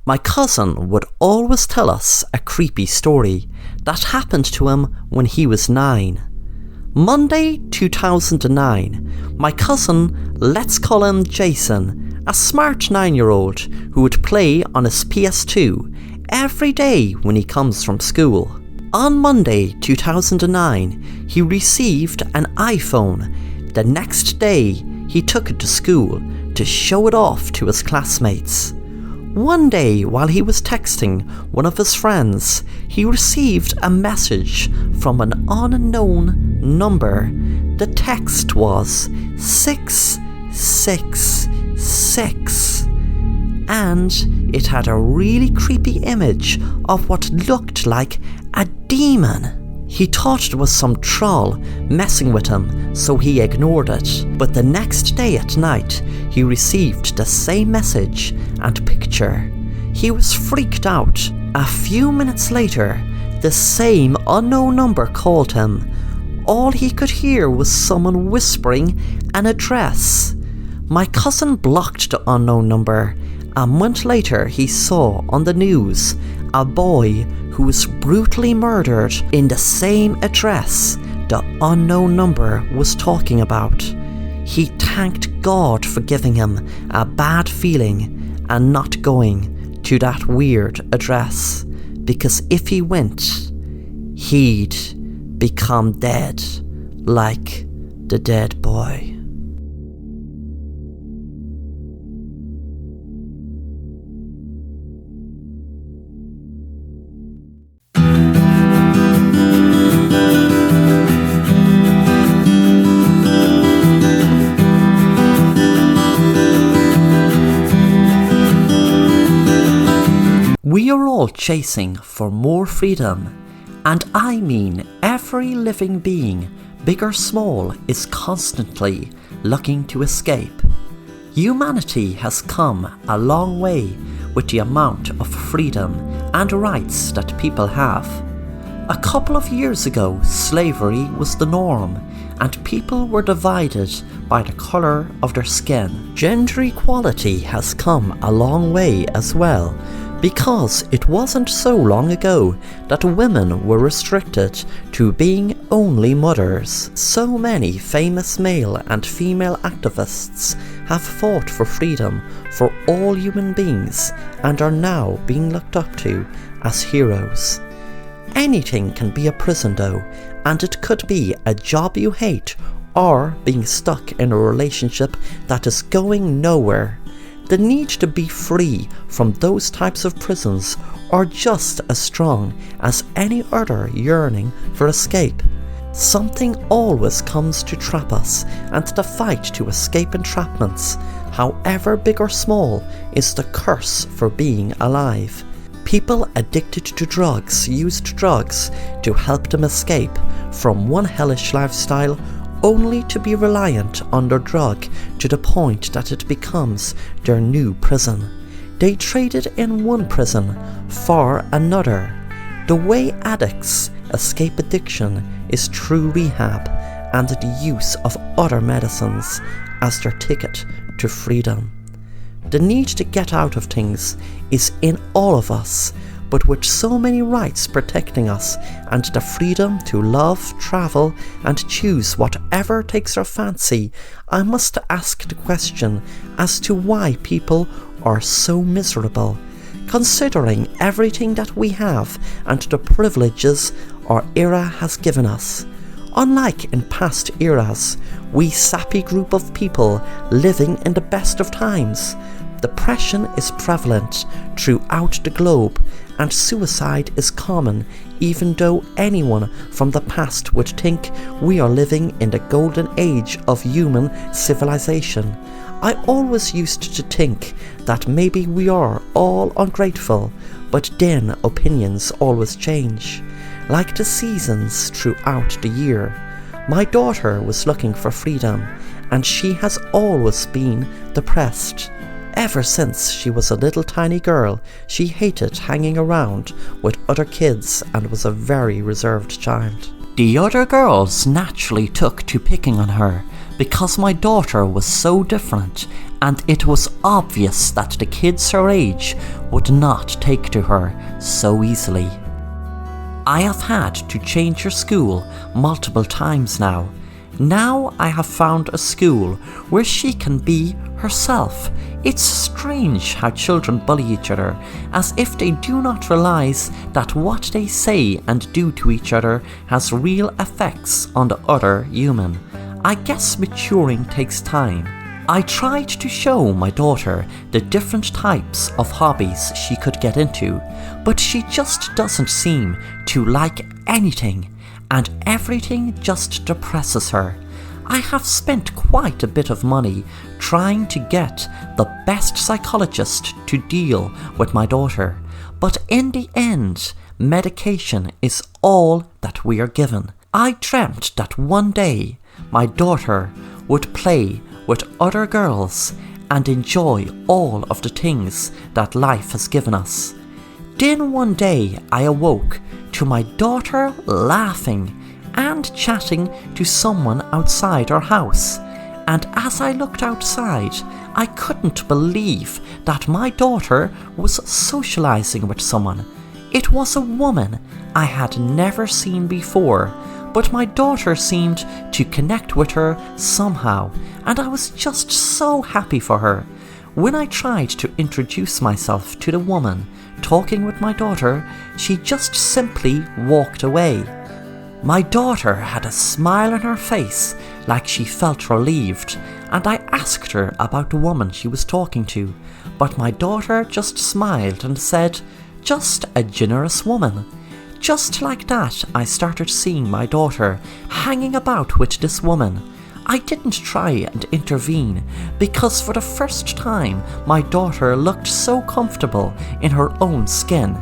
My cousin would always tell us a creepy story that happened to him when he was 9. Monday 2009, my cousin, let's call him Jason, a smart 9-year-old who would play on his PS2 every day when he comes from school. On Monday 2009, he received an iPhone. The next day, he took it to school to show it off to his classmates. One day, while he was texting one of his friends, he received a message from an unknown number. The text was 666, and it had a really creepy image of what looked like a demon. He thought it was some troll messing with him, so he ignored it. But the next day at night, he received the same message and picture. He was freaked out. A few minutes later, the same unknown number called him. All he could hear was someone whispering an address. My cousin blocked the unknown number. A month later, he saw on the news a boy who was brutally murdered in the same address the unknown number was talking about. He thanked God for giving him a bad feeling and not going to that weird address, because if he went, he'd become dead like the dead boy. We are all chasing for more freedom, and I mean every living being, big or small, is constantly looking to escape. Humanity has come a long way with the amount of freedom and rights that people have. A couple of years ago, slavery was the norm, and people were divided by the colour of their skin. Gender equality has come a long way as well, because it wasn't so long ago that women were restricted to being only mothers. So many famous male and female activists have fought for freedom for all human beings and are now being looked up to as heroes. Anything can be a prison though, and it could be a job you hate or being stuck in a relationship that is going nowhere. The need to be free from those types of prisons are just as strong as any other yearning for escape. Something always comes to trap us, and the fight to escape entrapments, however big or small, is the curse for being alive. People addicted to drugs used drugs to help them escape from one hellish lifestyle, only to be reliant on their drug to the point that it becomes their new prison. They traded in one prison for another. The way addicts escape addiction is through rehab and the use of other medicines as their ticket to freedom. The need to get out of things is in all of us, but with so many rights protecting us and the freedom to love, travel and choose whatever takes our fancy, I must ask the question as to why people are so miserable, considering everything that we have and the privileges our era has given us. Unlike in past eras, we sappy group of people living in the best of times, depression is prevalent throughout the globe, and suicide is common, even though anyone from the past would think we are living in the golden age of human civilization. I always used to think that maybe we are all ungrateful, but then opinions always change. Like the seasons throughout the year. My daughter was looking for freedom, and she has always been depressed. Ever since she was a little tiny girl, she hated hanging around with other kids and was a very reserved child. The other girls naturally took to picking on her because my daughter was so different and it was obvious that the kids her age would not take to her so easily. I have had to change her school multiple times now. Now I have found a school where she can be herself. It's strange how children bully each other, as if they do not realise that what they say and do to each other has real effects on the other human. I guess maturing takes time. I tried to show my daughter the different types of hobbies she could get into, but she just doesn't seem to like anything, and everything just depresses her. I have spent quite a bit of money trying to get the best psychologist to deal with my daughter, but in the end, medication is all that we are given. I dreamt that one day my daughter would play with other girls and enjoy all of the things that life has given us. Then one day I awoke to my daughter laughing and chatting to someone outside our house, and as I looked outside, I couldn't believe that my daughter was socialising with someone. It was a woman I had never seen before, but my daughter seemed to connect with her somehow, and I was just so happy for her. When I tried to introduce myself to the woman talking with my daughter, she just simply walked away. My daughter had a smile on her face, like she felt relieved, and I asked her about the woman she was talking to, but my daughter just smiled and said, "Just a generous woman." Just like that, I started seeing my daughter hanging about with this woman. I didn't try and intervene, because for the first time my daughter looked so comfortable in her own skin.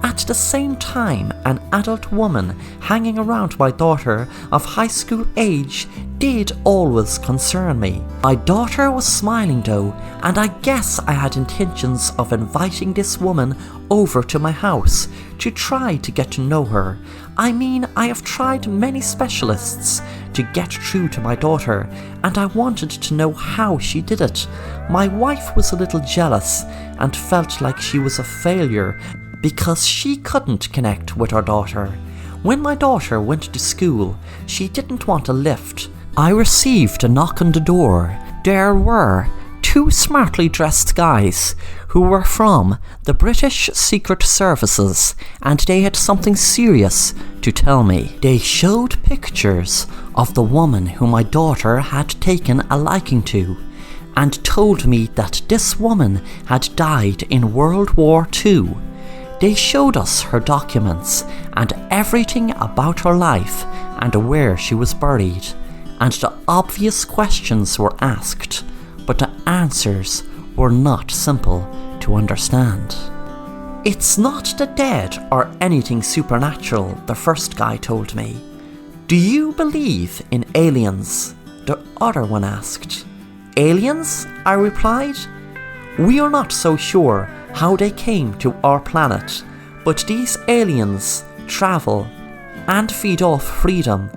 At the same time, an adult woman hanging around my daughter of high school age did always concern me. My daughter was smiling though, and I guess I had intentions of inviting this woman over to my house to try to get to know her. I mean, I have tried many specialists to get through to my daughter, and I wanted to know how she did it. My wife was a little jealous and felt like she was a failure because she couldn't connect with her daughter. When my daughter went to school, she didn't want a lift. I received a knock on the door. There were two smartly dressed guys who were from the British Secret Services, and they had something serious to tell me. They showed pictures of the woman who my daughter had taken a liking to, and told me that this woman had died in World War II. They showed us her documents and everything about her life and where she was buried, and the obvious questions were asked, but the answers were not simple to understand. "It's not the dead or anything supernatural," the first guy told me. "Do you believe in aliens?" the other one asked. "Aliens?" I replied. "We are not so sure how they came to our planet, but these aliens travel and feed off freedom.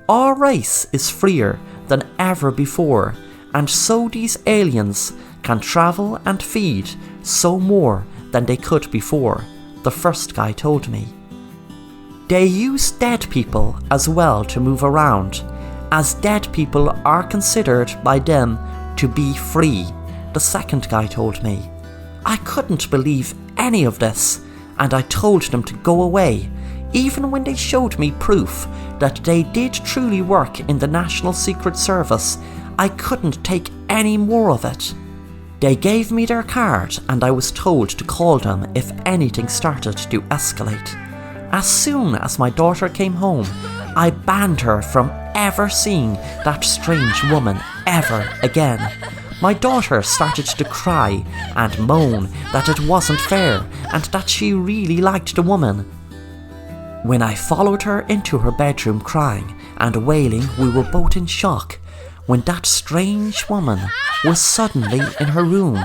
Our race is freer than ever before, and so these aliens can travel and feed so more than they could before," the first guy told me. "They use dead people as well to move around, as dead people are considered by them to be free," the second guy told me. I couldn't believe any of this, and I told them to go away, even when they showed me proof that they did truly work in the National Secret Service. I couldn't take any more of it. They gave me their card, and I was told to call them if anything started to escalate. As soon as my daughter came home, I banned her from ever seeing that strange woman ever again. My daughter started to cry and moan that it wasn't fair and that she really liked the woman. When I followed her into her bedroom crying and wailing, we were both in shock when that strange woman was suddenly in her room.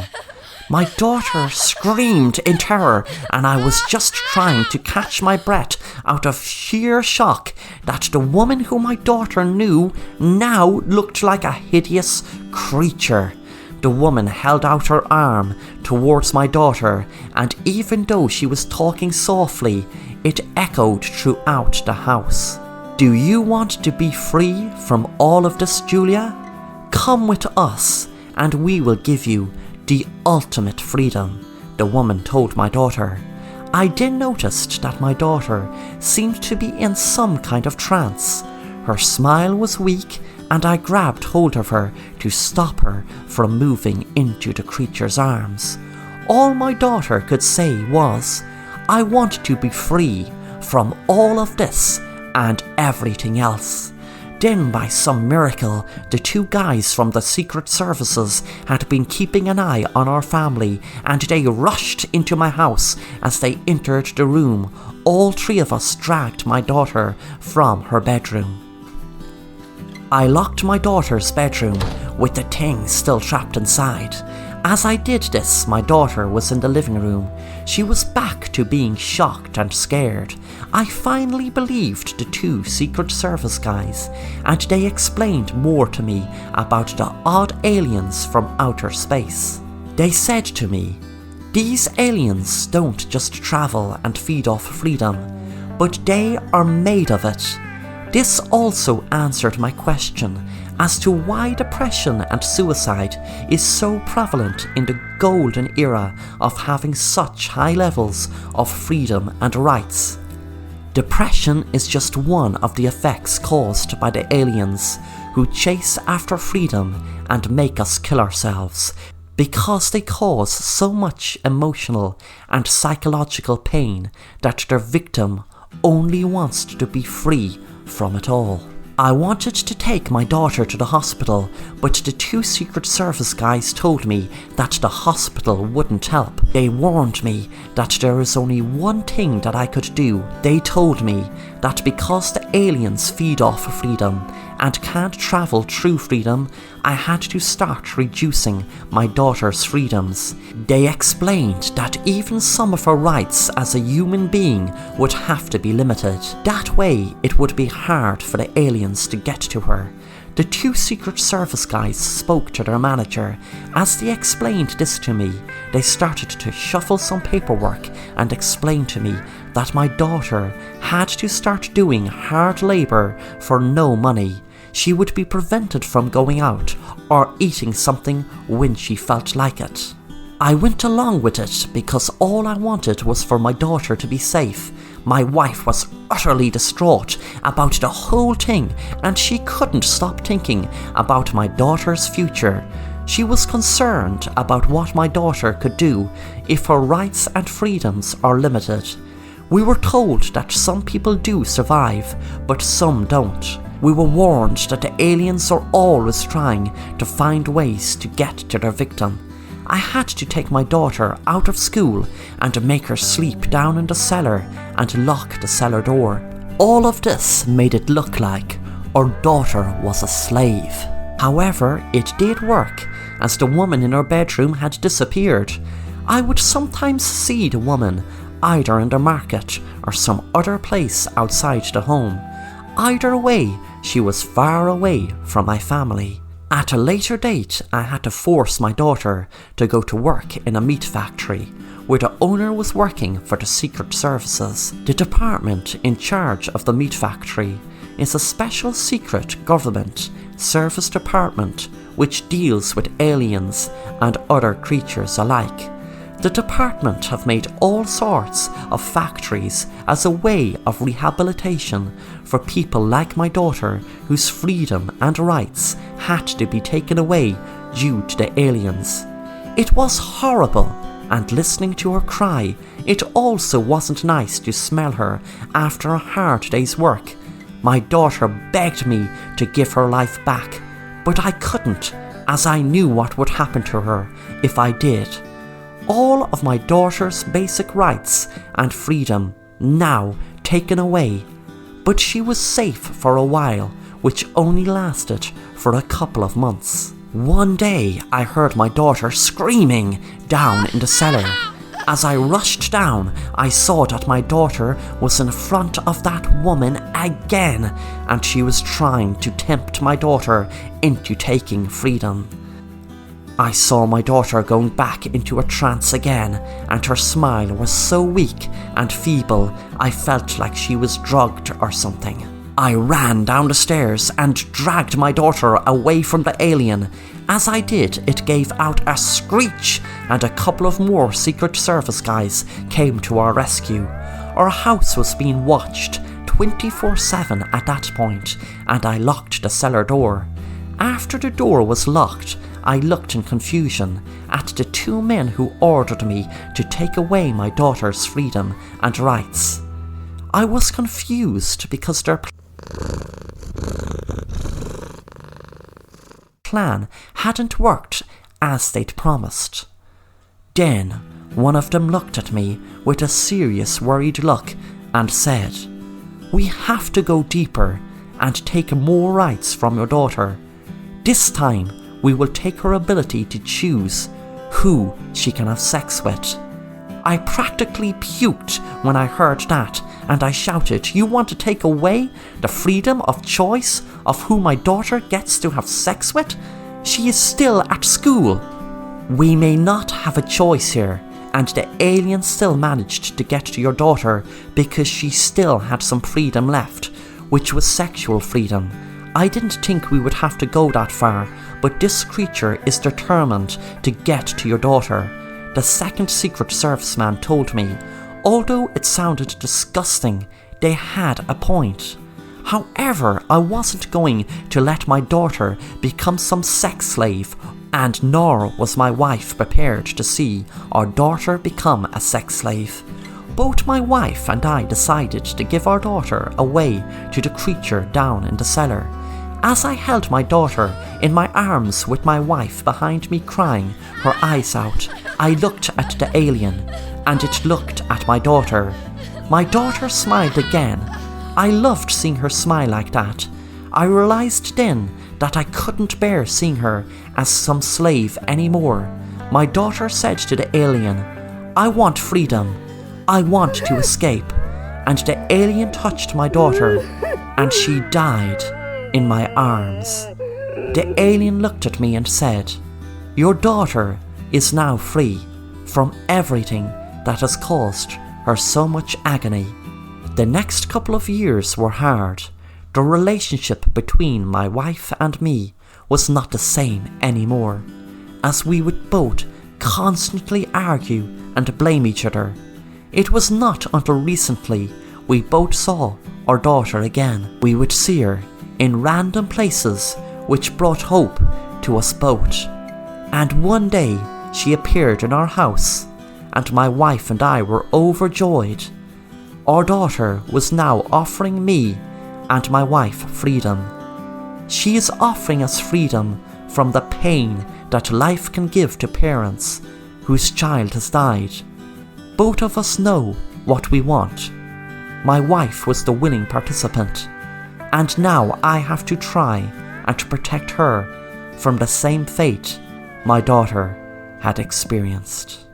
My daughter screamed in terror, and I was just trying to catch my breath out of sheer shock that the woman who my daughter knew now looked like a hideous creature. The woman held out her arm towards my daughter, and even though she was talking softly, it echoed throughout the house. Do you want to be free from all of this, Julia? Come with us, and we will give you the ultimate freedom, the woman told my daughter. I then noticed that my daughter seemed to be in some kind of trance. Her smile was weak, and I grabbed hold of her to stop her from moving into the creature's arms. All my daughter could say was, I want to be free from all of this and everything else. Then, by some miracle, the two guys from the Secret Services had been keeping an eye on our family, and they rushed into my house. As they entered the room, all three of us dragged my daughter from her bedroom. I locked my daughter's bedroom, with the thing still trapped inside. As I did this, my daughter was in the living room. She was back to being shocked and scared. I finally believed the two Secret Service guys, and they explained more to me about the odd aliens from outer space. They said to me, these aliens don't just travel and feed off freedom, but they are made of it. This also answered my question as to why depression and suicide is so prevalent in the golden era of having such high levels of freedom and rights. Depression is just one of the effects caused by the aliens who chase after freedom and make us kill ourselves, because they cause so much emotional and psychological pain that their victim only wants to be free from it all. I wanted to take my daughter to the hospital, but the two Secret Service guys told me that the hospital wouldn't help. They warned me that there is only one thing that I could do. They told me that because the aliens feed off freedom and can't travel through freedom, I had to start reducing my daughter's freedoms. They explained that even some of her rights as a human being would have to be limited. That way, it would be hard for the aliens to get to her. The two Secret Service guys spoke to their manager. As they explained this to me, they started to shuffle some paperwork and explain to me that my daughter had to start doing hard labor for no money. She would be prevented from going out or eating something when she felt like it. I went along with it because all I wanted was for my daughter to be safe. My wife was utterly distraught about the whole thing, and she couldn't stop thinking about my daughter's future. She was concerned about what my daughter could do if her rights and freedoms are limited. We were told that some people do survive, but some don't. We were warned that the aliens are always trying to find ways to get to their victim. I had to take my daughter out of school and make her sleep down in the cellar and lock the cellar door. All of this made it look like our daughter was a slave. However, it did work, as the woman in her bedroom had disappeared. I would sometimes see the woman either in the market or some other place outside the home. Either way, she was far away from my family. At a later date, I had to force my daughter to go to work in a meat factory, where the owner was working for the Secret Services. The department in charge of the meat factory is a special secret government service department which deals with aliens and other creatures alike. The department have made all sorts of factories as a way of rehabilitation for people like my daughter whose freedom and rights had to be taken away due to the aliens. It was horrible, and listening to her cry, it also wasn't nice to smell her after a hard day's work. My daughter begged me to give her life back, but I couldn't, as I knew what would happen to her if I did. All of my daughter's basic rights and freedom now taken away, but she was safe for a while, which only lasted for a couple of months. One day I heard my daughter screaming down in the cellar. As I rushed down, I saw that my daughter was in front of that woman again, and she was trying to tempt my daughter into taking freedom. I saw my daughter going back into a trance again, and her smile was so weak and feeble I felt like she was drugged or something. I ran down the stairs and dragged my daughter away from the alien. As I did, it gave out a screech, and a couple of more Secret Service guys came to our rescue. Our house was being watched 24/7 at that point, and I locked the cellar door. After the door was locked, I looked in confusion at the two men who ordered me to take away my daughter's freedom and rights. I was confused because their plan hadn't worked as they'd promised. Then one of them looked at me with a serious, worried look and said, "We have to go deeper and take more rights from your daughter. This time we will take her ability to choose who she can have sex with." I practically puked when I heard that, and I shouted, "You want to take away the freedom of choice of who my daughter gets to have sex with? She is still at school." "We may not have a choice here, and the alien still managed to get to your daughter because she still had some freedom left, which was sexual freedom. I didn't think we would have to go that far, but this creature is determined to get to your daughter," the second Secret Service man told me. Although it sounded disgusting, they had a point. However, I wasn't going to let my daughter become some sex slave, and nor was my wife prepared to see our daughter become a sex slave. Both my wife and I decided to give our daughter away to the creature down in the cellar. As I held my daughter in my arms with my wife behind me crying her eyes out, I looked at the alien, and it looked at my daughter. My daughter smiled again. I loved seeing her smile like that. I realized then that I couldn't bear seeing her as some slave anymore. My daughter said to the alien, "I want freedom. I want to escape." And the alien touched my daughter, and she died in my arms. The alien looked at me and said, "Your daughter is now free from everything that has caused her so much agony." The next couple of years were hard. The relationship between my wife and me was not the same anymore, as we would both constantly argue and blame each other. It was not until recently we both saw our daughter again. We would see her in random places, which brought hope to us both. And one day she appeared in our house, and my wife and I were overjoyed. Our daughter was now offering me and my wife freedom. She is offering us freedom from the pain that life can give to parents whose child has died. Both of us know what we want. My wife was the willing participant, and now I have to try and to protect her from the same fate my daughter had experienced.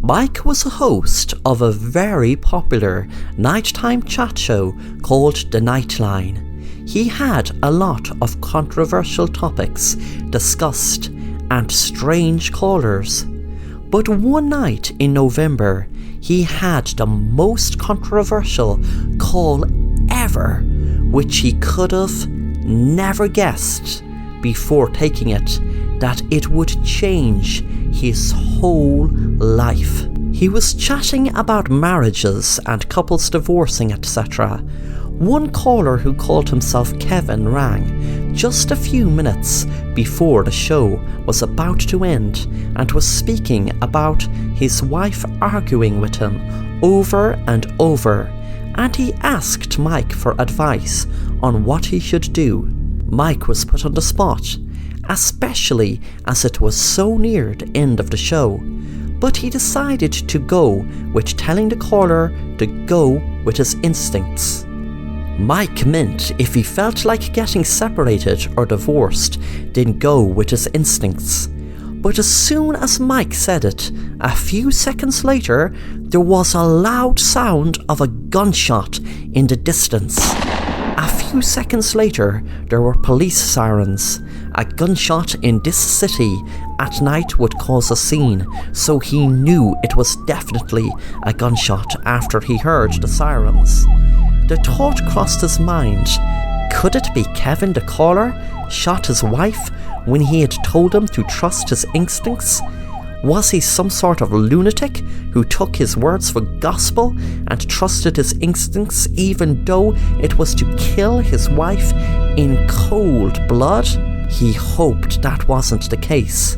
Mike was a host of a very popular nighttime chat show called The Nightline. He had a lot of controversial topics discussed and strange callers. But one night in November, he had the most controversial call ever, which he could have never guessed before taking it, that it would change his whole life. He was chatting about marriages and couples divorcing, etc., One caller who called himself Kevin rang just a few minutes before the show was about to end and was speaking about his wife arguing with him over and over, and he asked Mike for advice on what he should do. Mike was put on the spot, especially as it was so near the end of the show, but he decided to go with telling the caller to go with his instincts. Mike meant if he felt like getting separated or divorced, then go with his instincts. But as soon as Mike said it, a few seconds later, there was a loud sound of a gunshot in the distance. A few seconds later, there were police sirens. A gunshot in this city at night would cause a scene, so he knew it was definitely a gunshot after he heard the sirens. The thought crossed his mind, could it be Kevin the caller shot his wife when he had told him to trust his instincts? Was he some sort of lunatic who took his words for gospel and trusted his instincts even though it was to kill his wife in cold blood? He hoped that wasn't the case.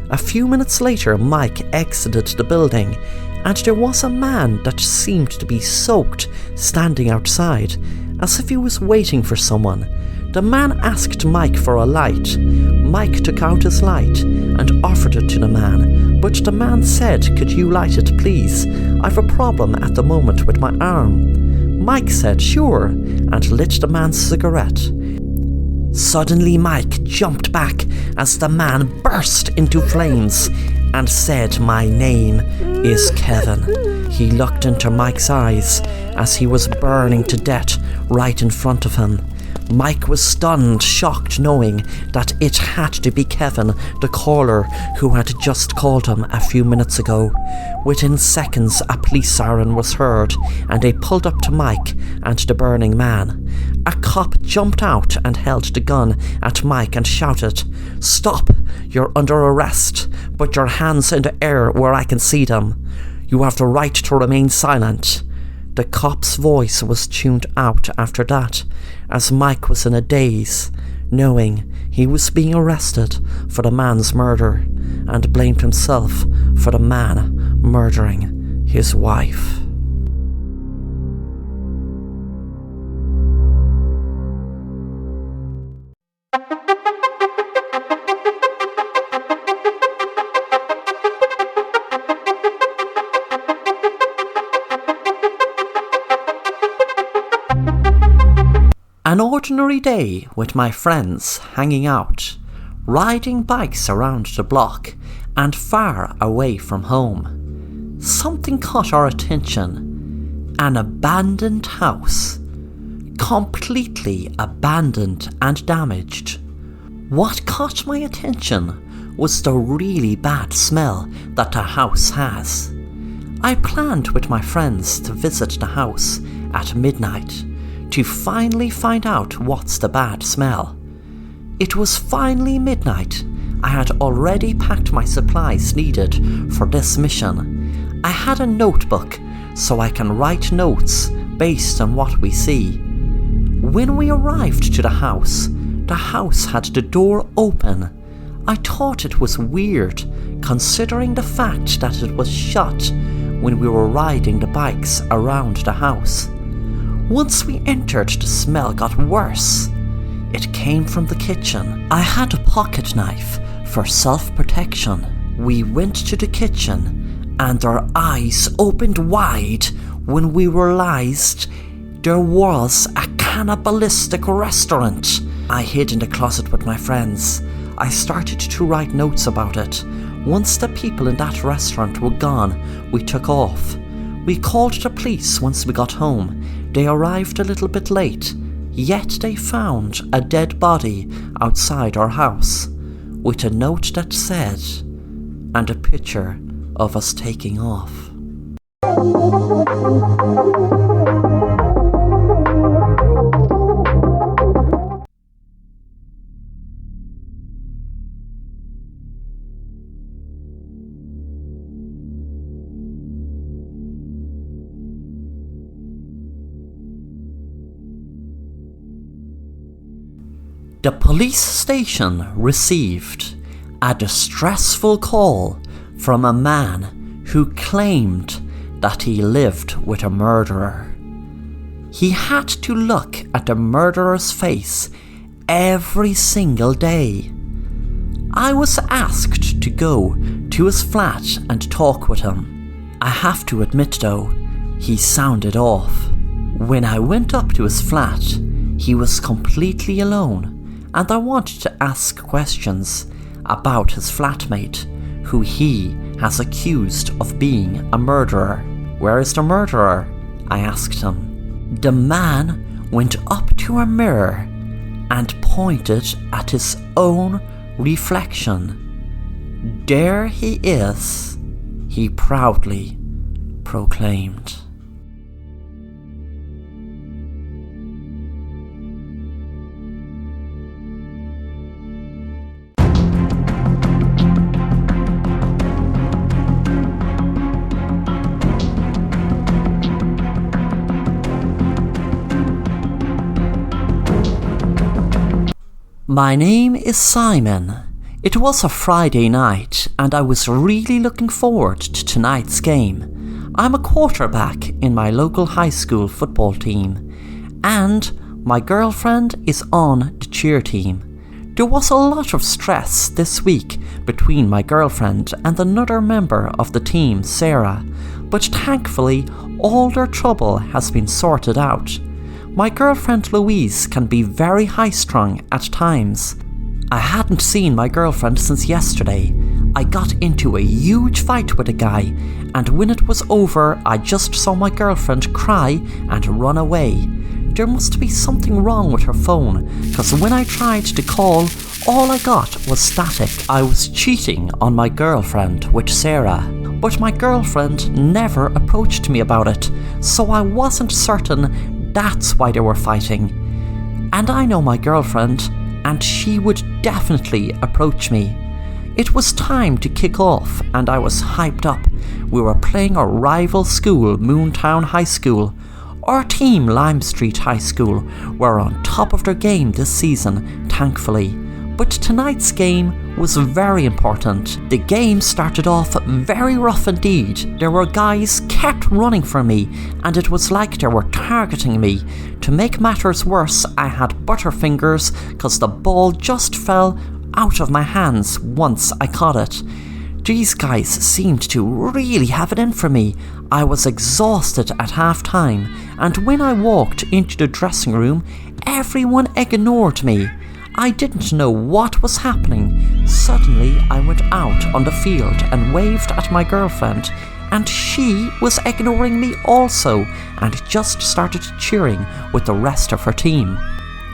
A few minutes later, Mike exited the building, and there was a man that seemed to be soaked standing outside, as if he was waiting for someone. The man asked Mike for a light. Mike took out his light and offered it to the man, but the man said, "Could you light it, please? I've a problem at the moment with my arm." Mike said, "Sure," and lit the man's cigarette. Suddenly Mike jumped back as the man burst into flames and said, "My name is Kevin." He looked into Mike's eyes as he was burning to death right in front of him. Mike was stunned, shocked, knowing that it had to be Kevin, the caller who had just called him a few minutes ago. Within seconds, a police siren was heard, and they pulled up to Mike and the burning man. A cop jumped out and held the gun at Mike and shouted, "Stop! You're under arrest. Put your hands in the air where I can see them. You have the right to remain silent." The cop's voice was tuned out after that, as Mike was in a daze, knowing he was being arrested for the man's murder, and blamed himself for the man murdering his wife. An ordinary day with my friends hanging out, riding bikes around the block and far away from home. Something caught our attention. An abandoned house. Completely abandoned and damaged. What caught my attention was the really bad smell that the house has. I planned with my friends to visit the house at midnight to finally find out what's the bad smell. It was finally midnight. I had already packed my supplies needed for this mission. I had a notebook so I can write notes based on what we see. When we arrived to the house had the door open. I thought it was weird, considering the fact that it was shut when we were riding the bikes around the house. Once we entered, the smell got worse. It came from the kitchen. I had a pocket knife for self-protection. We went to the kitchen, and our eyes opened wide when we realized there was a cannibalistic restaurant. I hid in the closet with my friends. I started to write notes about it. Once the people in that restaurant were gone, we took off. We called the police once we got home. They arrived a little bit late, yet they found a dead body outside our house, with a note that said, and a picture of us taking off. The police station received a distressful call from a man who claimed that he lived with a murderer. He had to look at the murderer's face every single day. I was asked to go to his flat and talk with him. I have to admit though, he sounded off. When I went up to his flat, he was completely alone, and I wanted to ask questions about his flatmate, who he has accused of being a murderer. Where is the murderer? I asked him. The man went up to a mirror and pointed at his own reflection. There he is, he proudly proclaimed. My name is Simon. It was a Friday night and I was really looking forward to tonight's game. I'm a quarterback in my local high school football team and my girlfriend is on the cheer team. There was a lot of stress this week between my girlfriend and another member of the team, Sarah, but thankfully all their trouble has been sorted out. My girlfriend Louise can be very high-strung at times. I hadn't seen my girlfriend since yesterday. I got into a huge fight with a guy, and when it was over, I just saw my girlfriend cry and run away. There must be something wrong with her phone, because when I tried to call, all I got was static. I was cheating on my girlfriend with Sarah, but my girlfriend never approached me about it, so I wasn't certain that's why they were fighting. And I know my girlfriend, and she would definitely approach me. It was time to kick off, and I was hyped up. We were playing our rival school, Moontown High School. Our team, Lime Street High School, were on top of their game this season, thankfully. But tonight's game was very important. The game started off very rough indeed. There were guys kept running for me, and it was like they were targeting me. To make matters worse, I had butterfingers because the ball just fell out of my hands once I caught it. These guys seemed to really have it in for me. I was exhausted at half time, and when I walked into the dressing room, everyone ignored me. I didn't know what was happening. Suddenly, I went out on the field and waved at my girlfriend, and she was ignoring me also and just started cheering with the rest of her team.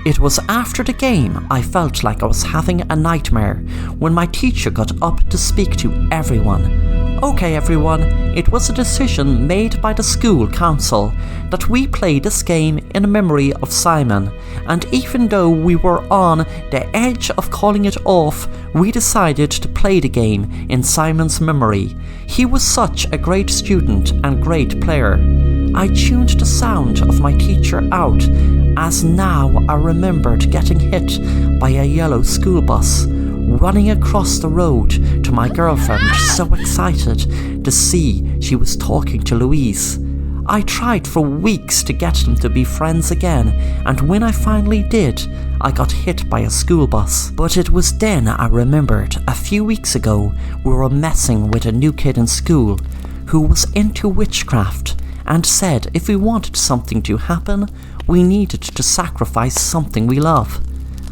It was after the game I felt like I was having a nightmare when my teacher got up to speak to everyone. Okay everyone, it was a decision made by the school council that we play this game in memory of Simon, and even though we were on the edge of calling it off, we decided to play the game in Simon's memory. He was such a great student and great player. I tuned the sound of my teacher out, as now I remembered getting hit by a yellow school bus, running across the road to my girlfriend, so excited to see she was talking to Louise. I tried for weeks to get them to be friends again, and when I finally did, I got hit by a school bus. But it was then I remembered a few weeks ago we were messing with a new kid in school who was into witchcraft and said if we wanted something to happen, we needed to sacrifice something we love.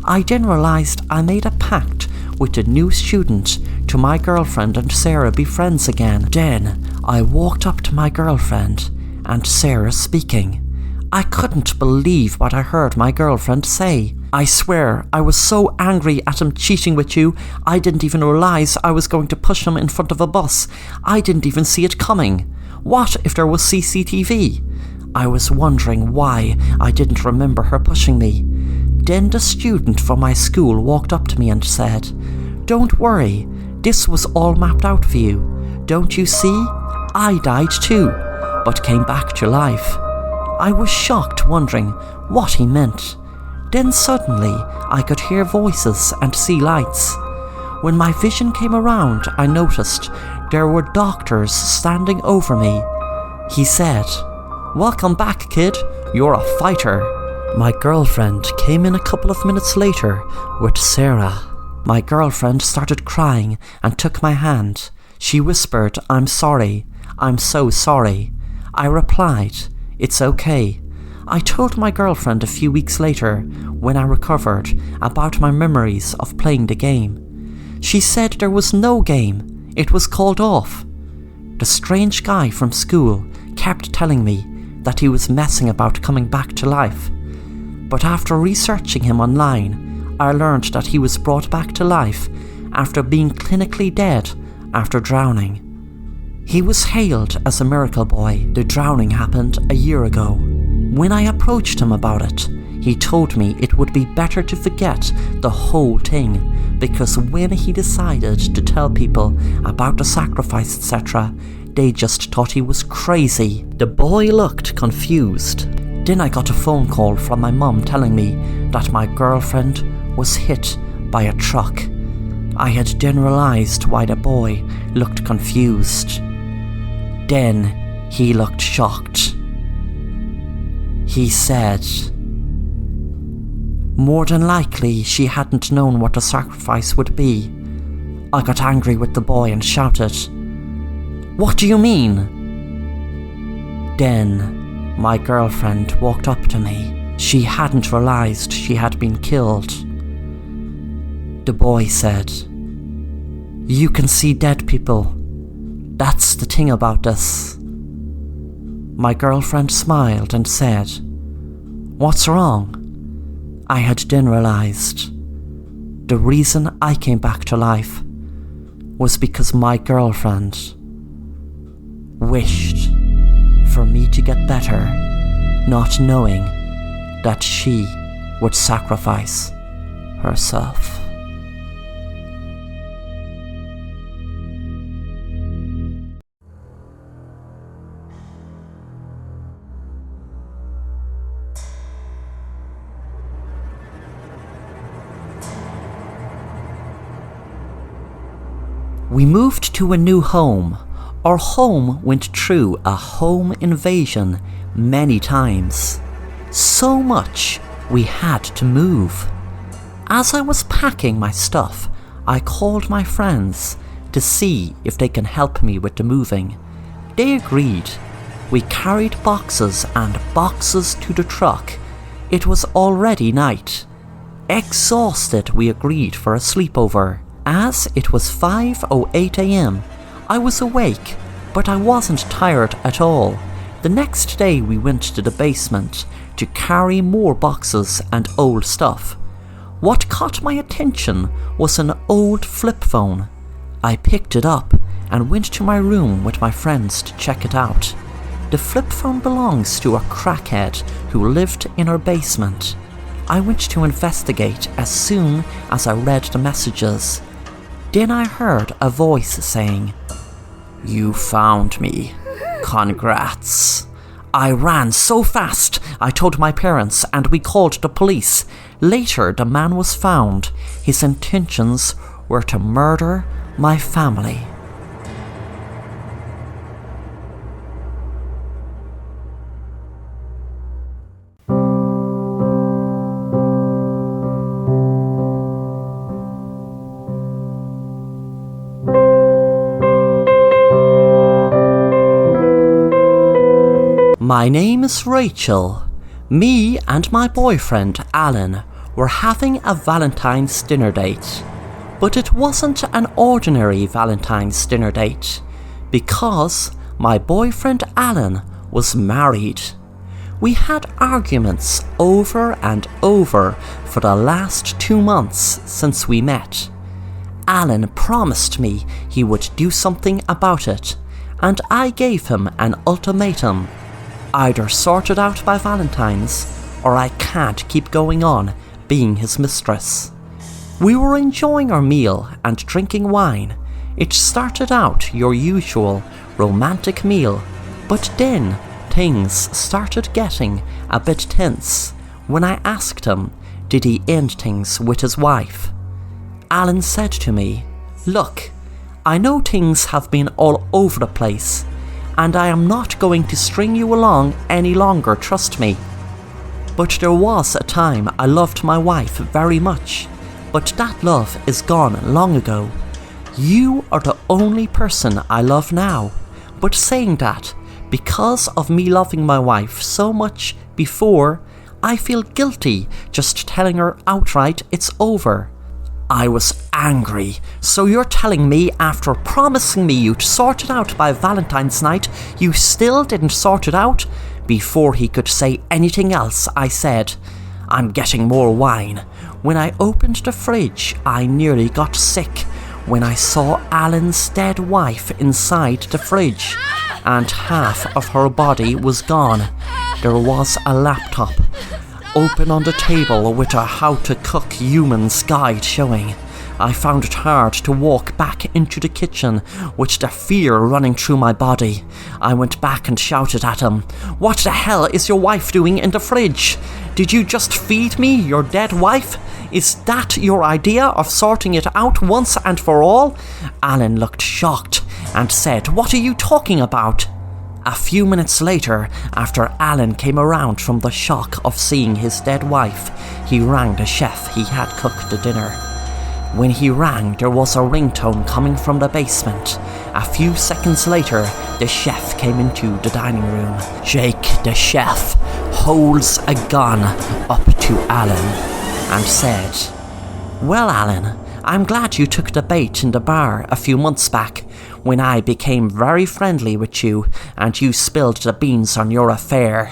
I then realised I made a pact with the new student to my girlfriend and Sarah be friends again. Then I walked up to my girlfriend and Sarah speaking. I couldn't believe what I heard my girlfriend say. I swear, I was so angry at him cheating with you, I didn't even realise I was going to push him in front of a bus. I didn't even see it coming. What if there was CCTV? I was wondering why I didn't remember her pushing me. Then the student from my school walked up to me and said, "Don't worry, this was all mapped out for you. Don't you see? I died too, but came back to life." I was shocked, wondering what he meant. Then suddenly I could hear voices and see lights. When my vision came around, I noticed there were doctors standing over me. He said, "Welcome back, kid. You're a fighter." My girlfriend came in a couple of minutes later with Sarah. My girlfriend started crying and took my hand. She whispered, "I'm sorry. I'm so sorry." I replied, "It's okay." I told my girlfriend a few weeks later, when I recovered, about my memories of playing the game. She said there was no game, it was called off. The strange guy from school kept telling me that he was messing about coming back to life. But after researching him online, I learned that he was brought back to life after being clinically dead after drowning. He was hailed as a miracle boy. The drowning happened a year ago. When I approached him about it, he told me it would be better to forget the whole thing, because when he decided to tell people about the sacrifice, etc., they just thought he was crazy. The boy looked confused. Then I got a phone call from my mum telling me that my girlfriend was hit by a truck. I had then realised why the boy looked confused. Then he looked shocked. He said, more than likely she hadn't known what the sacrifice would be. I got angry with the boy and shouted, "What do you mean?" Then my girlfriend walked up to me. She hadn't realised she had been killed. The boy said, "You can see dead people. That's the thing about this." My girlfriend smiled and said, "What's wrong?" I had then realised the reason I came back to life was because my girlfriend wished for me to get better, not knowing that she would sacrifice herself. We moved to a new home. Our home went through a home invasion many times. So much we had to move. As I was packing my stuff, I called my friends to see if they can help me with the moving. They agreed. We carried boxes and boxes to the truck. It was already night. Exhausted, we agreed for a sleepover. As it was 5:08 a.m, I was awake, but I wasn't tired at all. The next day we went to the basement to carry more boxes and old stuff. What caught my attention was an old flip phone. I picked it up and went to my room with my friends to check it out. The flip phone belongs to a crackhead who lived in our basement. I went to investigate as soon as I read the messages. Then I heard a voice saying, "You found me. Congrats." I ran so fast, I told my parents and we called the police. Later, the man was found. His intentions were to murder my family. My name is Rachel. Me and my boyfriend, Alan, were having a Valentine's dinner date. But it wasn't an ordinary Valentine's dinner date, because my boyfriend, Alan, was married. We had arguments over and over for the last 2 months since we met. Alan promised me he would do something about it, and I gave him an ultimatum. Either sort it out by Valentine's, or I can't keep going on being his mistress. We were enjoying our meal and drinking wine. It started out your usual romantic meal, but then things started getting a bit tense when I asked him, did he end things with his wife. Alan said to me, "Look, I know things have been all over the place, and I am not going to string you along any longer, trust me. But there was a time I loved my wife very much, but that love is gone long ago. You are the only person I love now. But saying that, because of me loving my wife so much before, I feel guilty just telling her outright it's over." I was angry. "So you're telling me after promising me you'd sort it out by Valentine's night, you still didn't sort it out?" Before he could say anything else, I said, "I'm getting more wine." When I opened the fridge, I nearly got sick when I saw Alan's dead wife inside the fridge, and half of her body was gone. There was a laptop open on the table with a how to cook humans guide showing. I found it hard to walk back into the kitchen with the fear running through my body. I went back and shouted at him, "What the hell is your wife doing in the fridge? Did you just feed me your dead wife? Is that your idea of sorting it out once and for all?" Alan looked shocked and said, "What are you talking about?" A few minutes later, after Alan came around from the shock of seeing his dead wife, he rang the chef he had cooked the dinner. When he rang, there was a ringtone coming from the basement. A few seconds later, the chef came into the dining room. Jake, the chef, holds a gun up to Alan and said, "Well, Alan, I'm glad you took the bait in the bar a few months back when I became very friendly with you and you spilled the beans on your affair.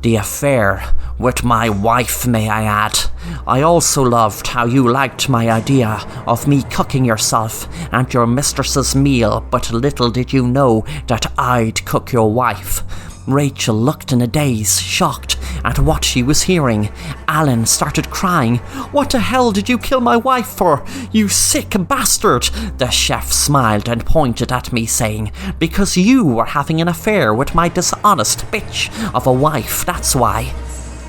The affair with my wife, may I add. I also loved how you liked my idea of me cooking yourself and your mistress's meal, but little did you know that I'd cook your wife." Rachel looked in a daze, shocked at what she was hearing. Alan started crying. "What the hell did you kill my wife for, you sick bastard?" The chef smiled and pointed at me saying, "Because you were having an affair with my dishonest bitch of a wife, that's why."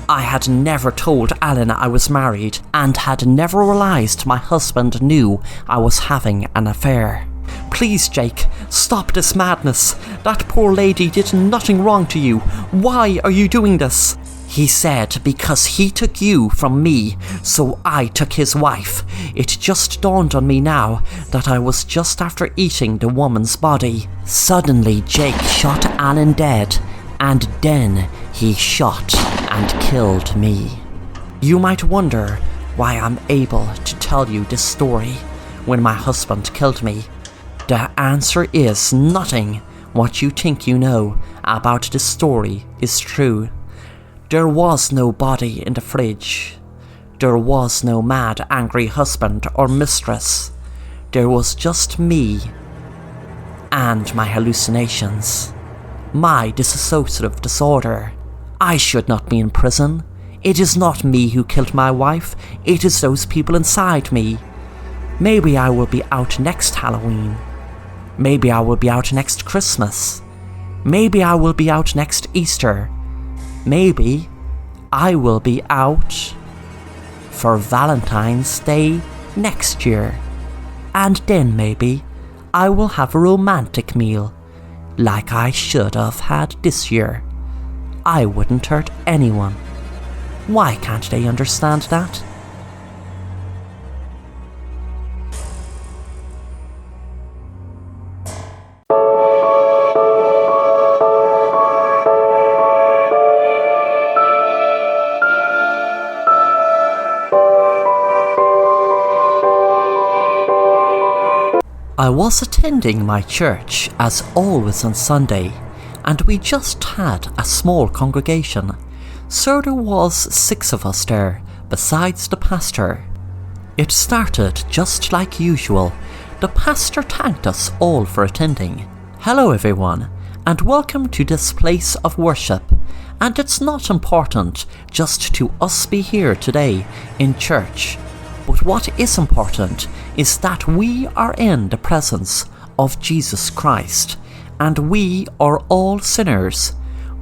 I had never told Alan I was married and had never realised my husband knew I was having an affair. "Please, Jake, stop this madness. That poor lady did nothing wrong to you. Why are you doing this?" He said, "Because he took you from me, so I took his wife. It just dawned on me now that I was just after eating the woman's body." Suddenly, Jake shot Alan dead, and then he shot and killed me. You might wonder why I'm able to tell you this story when my husband killed me. The answer is nothing what you think you know about this story is true. There was no body in the fridge. There was no mad, angry husband or mistress. There was just me and my hallucinations. My dissociative disorder. I should not be in prison. It is not me who killed my wife. It is those people inside me. Maybe I will be out next Halloween. Maybe I will be out next Christmas. Maybe I will be out next Easter. Maybe I will be out for Valentine's Day next year. And then maybe I will have a romantic meal like I should have had this year. I wouldn't hurt anyone. Why can't they understand that? I was attending my church as always on Sunday, and we just had a small congregation, so there was 6 of us there, besides the pastor. It started just like usual. The pastor thanked us all for attending. "Hello everyone, and welcome to this place of worship. And it's not important just to us be here today in church, but what is important is that we are in the presence of Jesus Christ, and we are all sinners.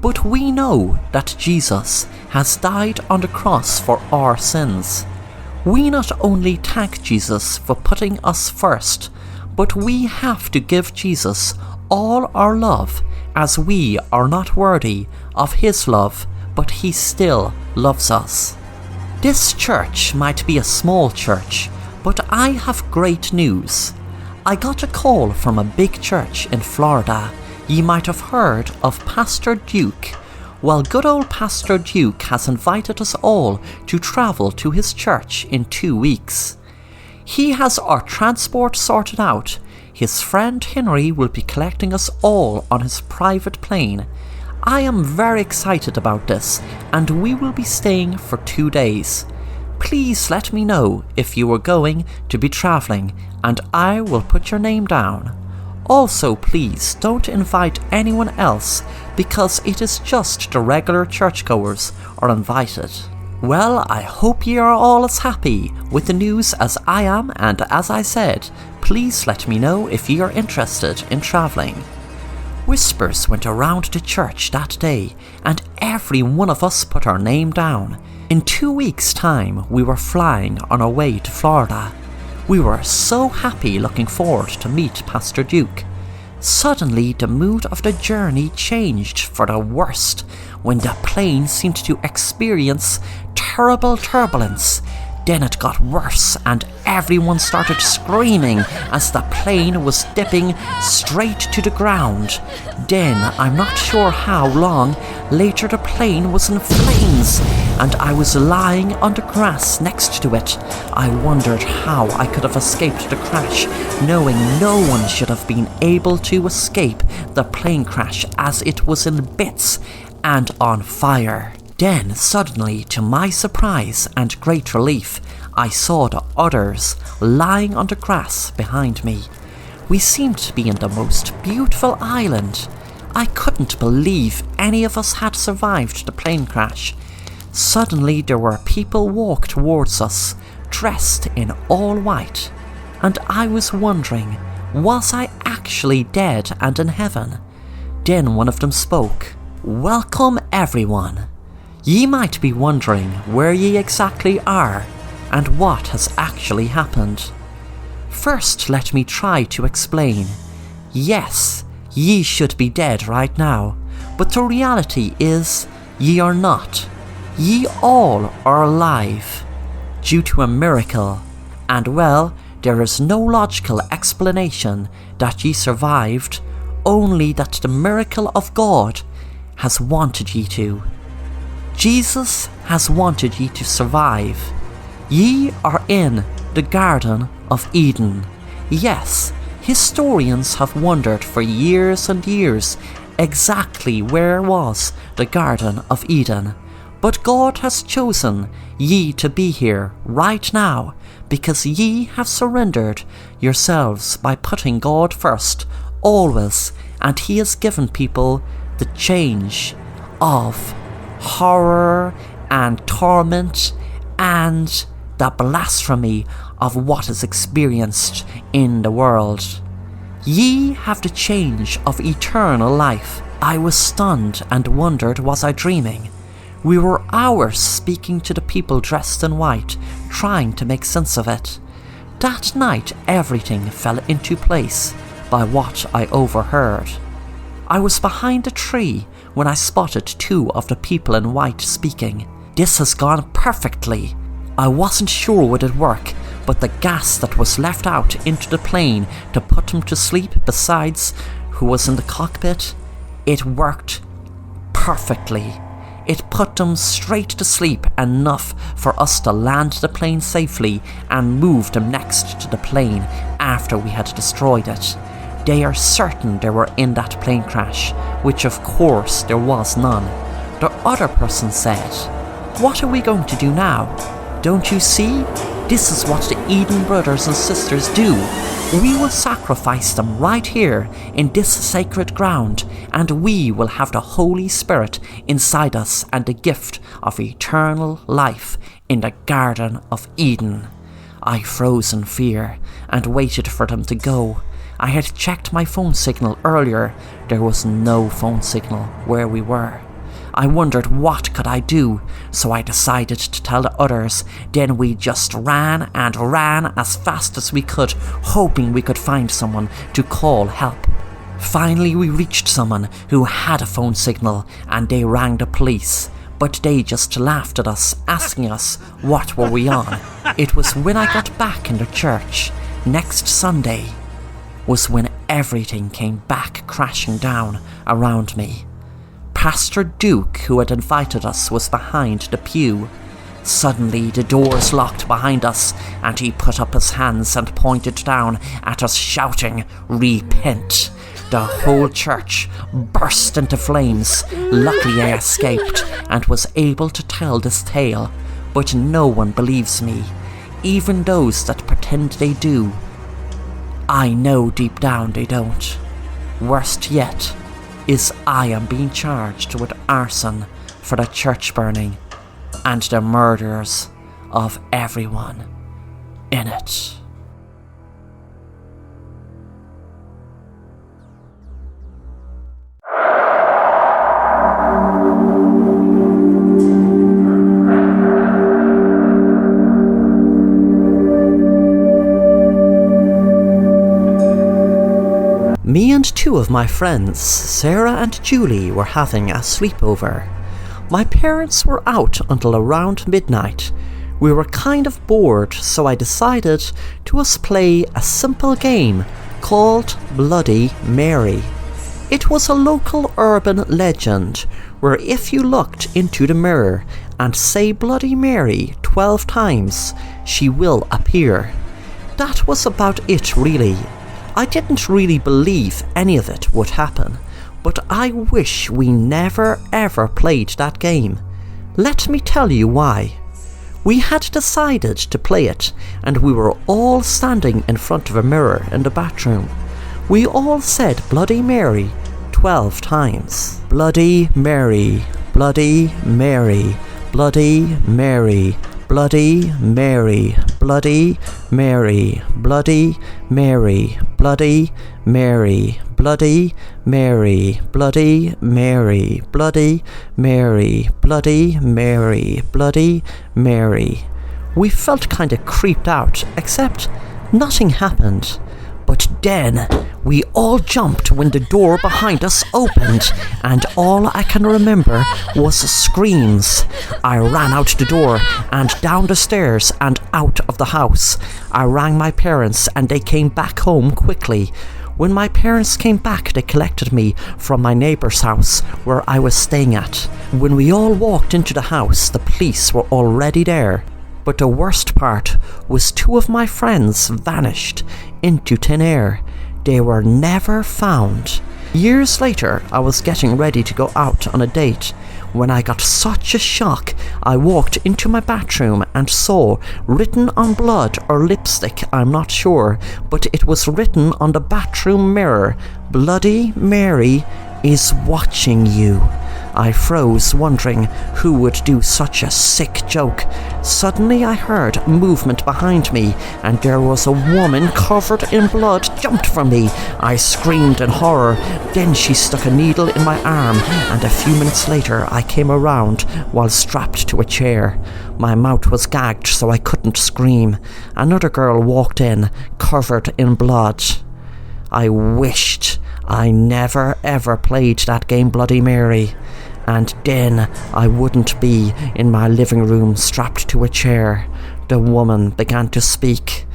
But we know that Jesus has died on the cross for our sins. We not only thank Jesus for putting us first, but we have to give Jesus all our love, as we are not worthy of his love, but he still loves us. This church might be a small church, but I have great news. I got a call from a big church in Florida. Ye might have heard of Pastor Duke. Well, good old Pastor Duke has invited us all to travel to his church in 2 weeks. He has our transport sorted out. His friend Henry will be collecting us all on his private plane. I am very excited about this, and we will be staying for 2 days. Please let me know if you are going to be travelling, and I will put your name down. Also, please don't invite anyone else, because it is just the regular churchgoers are invited. Well, I hope you are all as happy with the news as I am, and as I said, please let me know if you are interested in travelling. Whispers went around the church that day, and every one of us put our name down. In 2 weeks' time, we were flying on our way to Florida. We were so happy, looking forward to meet Pastor Duke. Suddenly, the mood of the journey changed for the worst when the plane seemed to experience terrible turbulence. Then it got worse, and everyone started screaming as the plane was dipping straight to the ground. Then, I'm not sure how long later, the plane was in flames, and I was lying on the grass next to it. I wondered how I could have escaped the crash, knowing no one should have been able to escape the plane crash, as it was in bits and on fire. Then, suddenly, to my surprise and great relief, I saw the others lying on the grass behind me. We seemed to be in the most beautiful island. I couldn't believe any of us had survived the plane crash. Suddenly, there were people walk towards us, dressed in all white, and I was wondering, was I actually dead and in heaven? Then one of them spoke. "Welcome, everyone. Ye might be wondering where ye exactly are and what has actually happened. First, let me try to explain. Yes, ye should be dead right now, but the reality is ye are not. Ye all are alive due to a miracle, and well, there is no logical explanation that ye survived, only that the miracle of God has wanted ye to. Jesus has wanted ye to survive. Ye are in the Garden of Eden. Yes, historians have wondered for years and years exactly where was the Garden of Eden. But God has chosen ye to be here right now because ye have surrendered yourselves by putting God first, always, and he has given people the change of horror and torment and the blasphemy of what is experienced in the world. Ye have the change of eternal life. I was stunned and wondered, was I dreaming? We were hours speaking to the people dressed in white, trying to make sense of it. That night everything fell into place by what I overheard. I was behind a tree when I spotted 2 of the people in white speaking. This has gone perfectly. I wasn't sure would it work, but the gas that was left out into the plane to put him to sleep besides who was in the cockpit, it worked perfectly. It put them straight to sleep enough for us to land the plane safely and move them next to the plane after we had destroyed it. They are certain they were in that plane crash, which of course there was none. The other person said, "What are we going to do now? Don't you see? This is what the Eden brothers and sisters do. We will sacrifice them right here in this sacred ground, and we will have the Holy Spirit inside us and the gift of eternal life in the Garden of Eden." I froze in fear and waited for them to go. I had checked my phone signal earlier. There was no phone signal where we were. I wondered what could I do, so I decided to tell the others. Then we just ran and ran as fast as we could, hoping we could find someone to call help. Finally, we reached someone who had a phone signal, and they rang the police. But they just laughed at us, asking us what were we on. It was when I got back in the church next Sunday was when everything came back crashing down around me. Pastor Duke, who had invited us, was behind the pew. Suddenly the doors locked behind us, and he put up his hands and pointed down at us, shouting, "Repent." The whole church burst into flames. Luckily I escaped and was able to tell this tale, but no one believes me, even those that pretend they do. I know deep down they don't. Worst yet is I am being charged with arson for the church burning and the murders of everyone in it. Me and two of my friends, Sarah and Julie, were having a sleepover. My parents were out until around midnight. We were kind of bored, so I decided to us play a simple game called Bloody Mary. It was a local urban legend where if you looked into the mirror and say Bloody Mary 12 times, she will appear. That was about it really. I didn't really believe any of it would happen, but I wish we never ever played that game. Let me tell you why. We had decided to play it, and we were all standing in front of a mirror in the bathroom. We all said Bloody Mary 12 times. Bloody Mary, Bloody Mary, Bloody Mary, Bloody Mary, Bloody Mary, Bloody Mary, Bloody Mary, Bloody Mary, Bloody Mary, Bloody Mary, Bloody Mary, Bloody Mary. We felt kind of creeped out, except nothing happened. But then we all jumped when the door behind us opened, and all I can remember was screams. I ran out the door and down the stairs and out of the house. I rang my parents and they came back home quickly. When my parents came back, they collected me from my neighbour's house where I was staying at. When we all walked into the house, the police were already there. But the worst part was two of my friends vanished into thin air. They were never found. Years later, I was getting ready to go out on a date when I got such a shock. I walked into my bathroom and saw written on blood or lipstick, I'm not sure, but it was written on the bathroom mirror, "Bloody Mary is watching you." I froze, wondering who would do such a sick joke. Suddenly I heard movement behind me, and there was a woman covered in blood jumped from me. I screamed in horror. Then she stuck a needle in my arm, and a few minutes later I came around while strapped to a chair. My mouth was gagged so I couldn't scream. Another girl walked in, covered in blood. I wished I never ever played that game Bloody Mary. And then I wouldn't be in my living room strapped to a chair. The woman began to speak.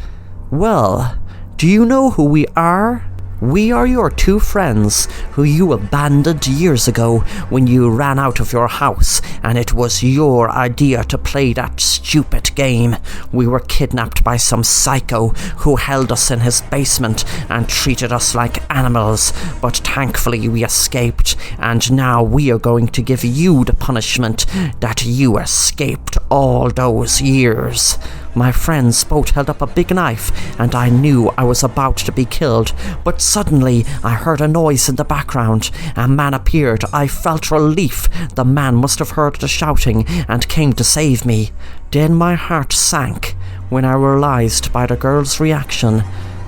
"Well, do you know who we are? We are your two friends who you abandoned years ago when you ran out of your house, and it was your idea to play that stupid game. We were kidnapped by some psycho who held us in his basement and treated us like animals, but thankfully we escaped, and now we are going to give you the punishment that you escaped all those years." My friends both held up a big knife, and I knew I was about to be killed, but suddenly I heard a noise in the background. A man appeared. I felt relief. The man must have heard the shouting and came to save me. Then my heart sank when I realized by the girl's reaction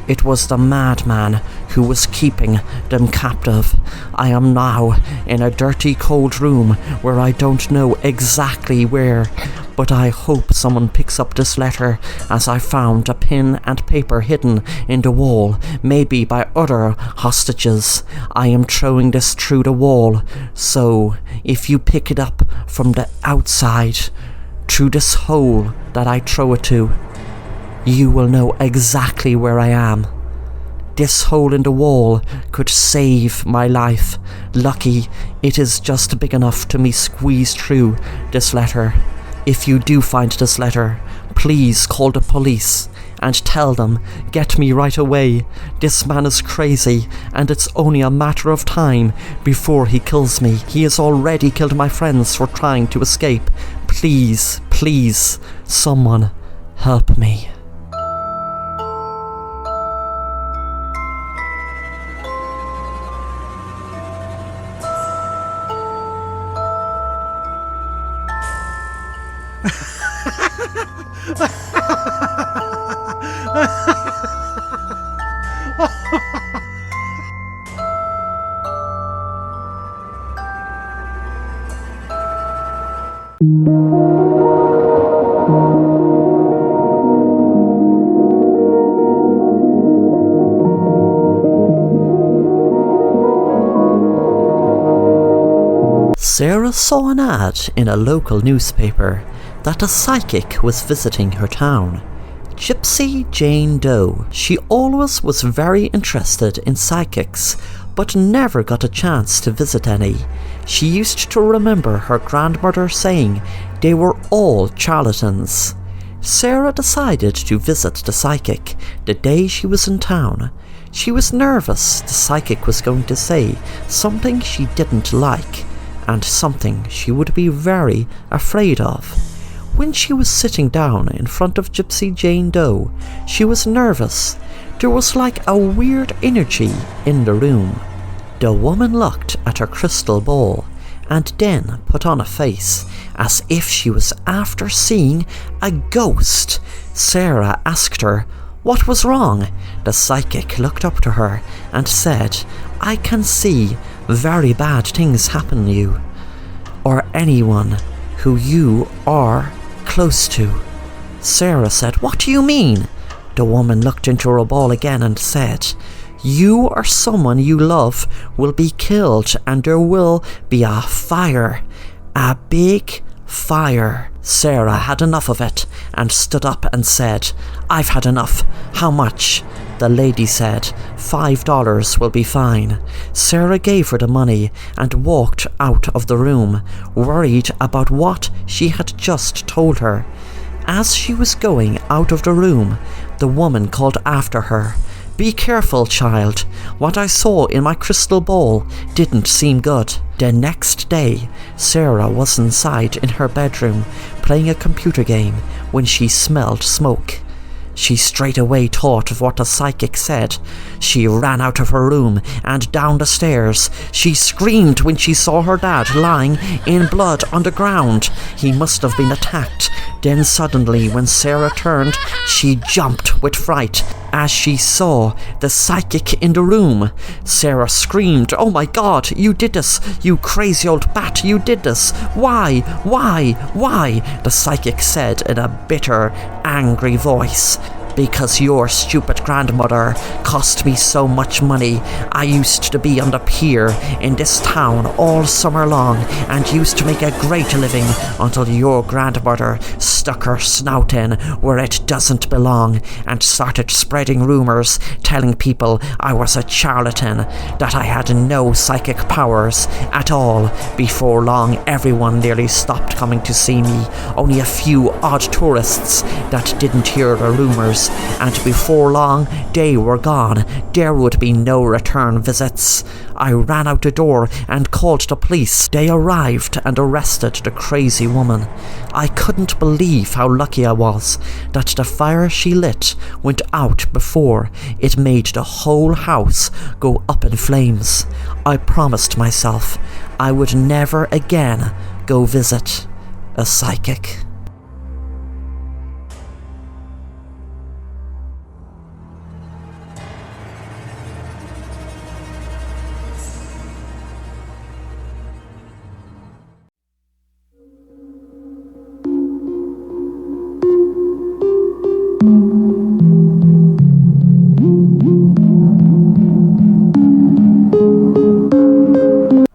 It was the madman who was keeping them captive. I am now in a dirty cold room where I don't know exactly where, but I hope someone picks up this letter, as I found a pen and paper hidden in the wall, maybe by other hostages. I am throwing this through the wall, so if you pick it up from the outside, through this hole that I throw it to, you will know exactly where I am. This hole in the wall could save my life. Lucky it is just big enough to me squeeze through this letter. If you do find this letter, please call the police and tell them, get me right away. This man is crazy, and it's only a matter of time before he kills me. He has already killed my friends for trying to escape. Please, please, someone help me. Sarah saw an ad in a local newspaper that a psychic was visiting her town. Gypsy Jane Doe. She always was very interested in psychics, but never got a chance to visit any. She used to remember her grandmother saying they were all charlatans. Sarah decided to visit the psychic the day she was in town. She was nervous the psychic was going to say something she didn't like, and something she would be very afraid of. When she was sitting down in front of Gypsy Jane Doe, she was nervous. There was like a weird energy in the room. The woman looked at her crystal ball and then put on a face as if she was after seeing a ghost. Sarah asked her what was wrong. The psychic looked up to her and said, I can see very bad things happen to you, or anyone who you are close to. Sarah said, what do you mean? The woman looked into her ball again and said, you or someone you love will be killed, and there will be a fire. A big fire. Sarah had enough of it and stood up and said, I've had enough. How much? The lady said, $5 will be fine. Sarah gave her the money and walked out of the room, worried about what she had just told her. As she was going out of the room, the woman called after her, be careful, child. What I saw in my crystal ball didn't seem good. The next day, Sarah was inside in her bedroom playing a computer game when she smelled smoke. She straight away thought of what the psychic said. She ran out of her room and down the stairs. She screamed when she saw her dad lying in blood on the ground. He must have been attacked. Then suddenly, when Sarah turned, she jumped with fright as she saw the psychic in the room. Sarah screamed, oh my God, you did this, you crazy old bat, you did this. Why? The psychic said in a bitter, angry voice. Because your stupid grandmother cost me so much money. I used to be on the pier in this town all summer long and used to make a great living until your grandmother stuck her snout in where it doesn't belong and started spreading rumours telling people I was a charlatan, that I had no psychic powers at all. Before long, everyone nearly stopped coming to see me. Only a few odd tourists that didn't hear the rumours, and before long they were gone. There would be no return visits. I ran out the door and called the police. They arrived and arrested the crazy woman. I couldn't believe how lucky I was that the fire she lit went out before it made the whole house go up in flames. I promised myself I would never again go visit a psychic.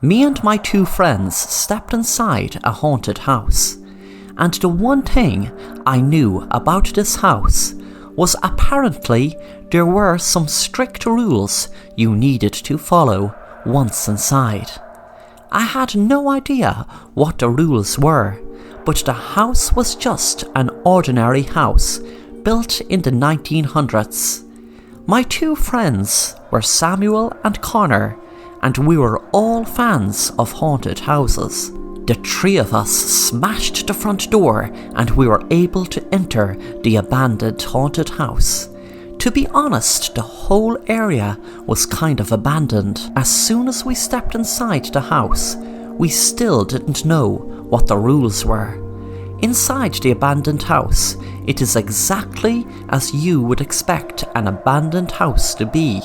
Me and my two friends stepped inside a haunted house, and the one thing I knew about this house was apparently there were some strict rules you needed to follow once inside. I had no idea what the rules were, but the house was just an ordinary house built in the 1900s. My two friends were Samuel and Connor, and we were all fans of haunted houses. The three of us smashed the front door and we were able to enter the abandoned haunted house. To be honest, the whole area was kind of abandoned. As soon as we stepped inside the house, we still didn't know what the rules were. Inside the abandoned house, it is exactly as you would expect an abandoned house to be.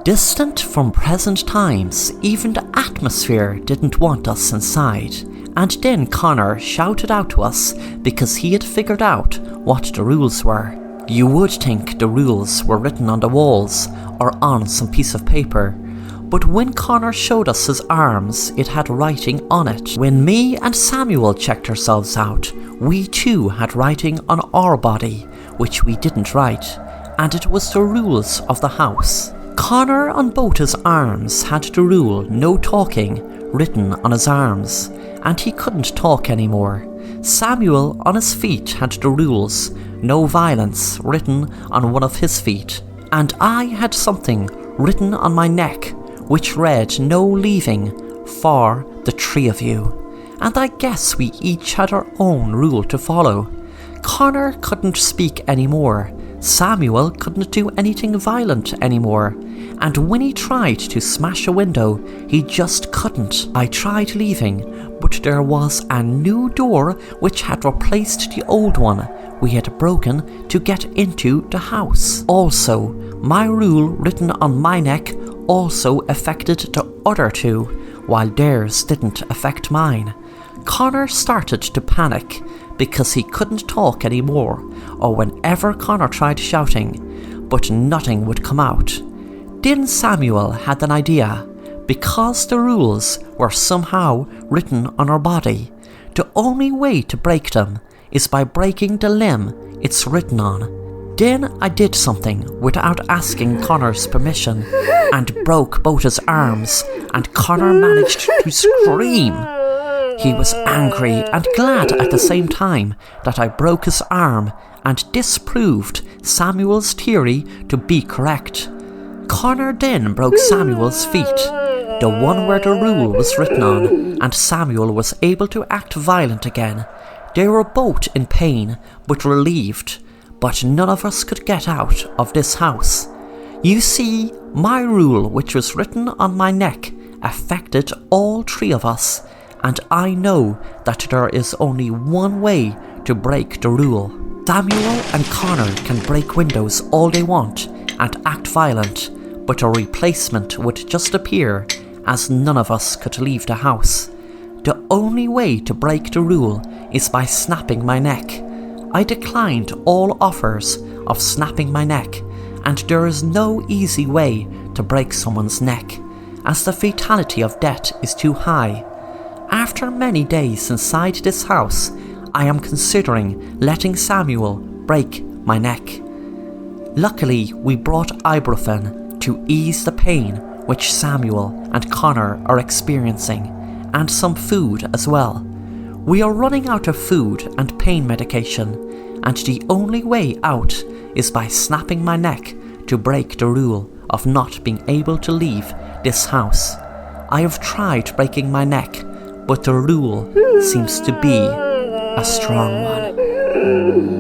Distant from present times, even the atmosphere didn't want us inside. And then Connor shouted out to us because he had figured out what the rules were. You would think the rules were written on the walls or on some piece of paper, but when Connor showed us his arms, it had writing on it. When me and Samuel checked ourselves out, we too had writing on our body, which we didn't write, and it was the rules of the house. Connor on both his arms had the rule no talking written on his arms, and he couldn't talk anymore. Samuel on his feet had the rules no violence written on one of his feet, and I had something written on my neck which read no leaving for the three of you. And I guess we each had our own rule to follow. Connor couldn't speak anymore. Samuel couldn't do anything violent anymore, and when he tried to smash a window, he just couldn't. I tried leaving, but there was a new door which had replaced the old one we had broken to get into the house. Also, my rule written on my neck also affected the other two, while theirs didn't affect mine. Connor started to panic because he couldn't talk anymore, or whenever Connor tried shouting, but nothing would come out. Then Samuel had an idea. Because the rules were somehow written on our body, the only way to break them is by breaking the limb it's written on. Then I did something without asking Connor's permission and broke both his arms, and Connor managed to scream. He was angry and glad at the same time that I broke his arm and disproved Samuel's theory to be correct. Connor then broke Samuel's feet, the one where the rule was written on, and Samuel was able to act violent again. They were both in pain, but relieved, but none of us could get out of this house. You see, my rule, which was written on my neck, affected all three of us, and I know that there is only one way to break the rule. Samuel and Connor can break windows all they want and act violent, but a replacement would just appear, as none of us could leave the house. The only way to break the rule is by snapping my neck. I declined all offers of snapping my neck, and there is no easy way to break someone's neck, as the fatality of death is too high. After many days inside this house, I am considering letting Samuel break my neck. Luckily, we brought ibuprofen to ease the pain which Samuel and Connor are experiencing, and some food as well. We are running out of food and pain medication, and the only way out is by snapping my neck to break the rule of not being able to leave this house. I have tried breaking my neck, but the rule seems to be a strong one.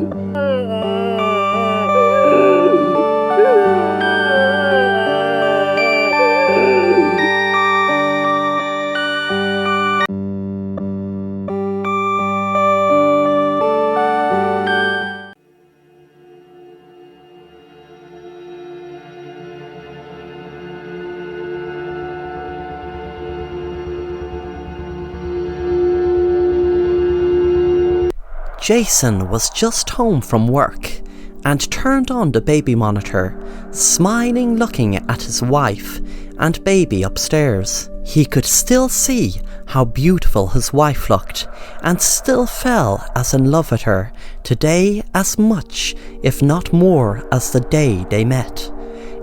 Jason was just home from work and turned on the baby monitor, smiling looking at his wife and baby upstairs. He could still see how beautiful his wife looked, and still fell as in love with her today as much, if not more, as the day they met.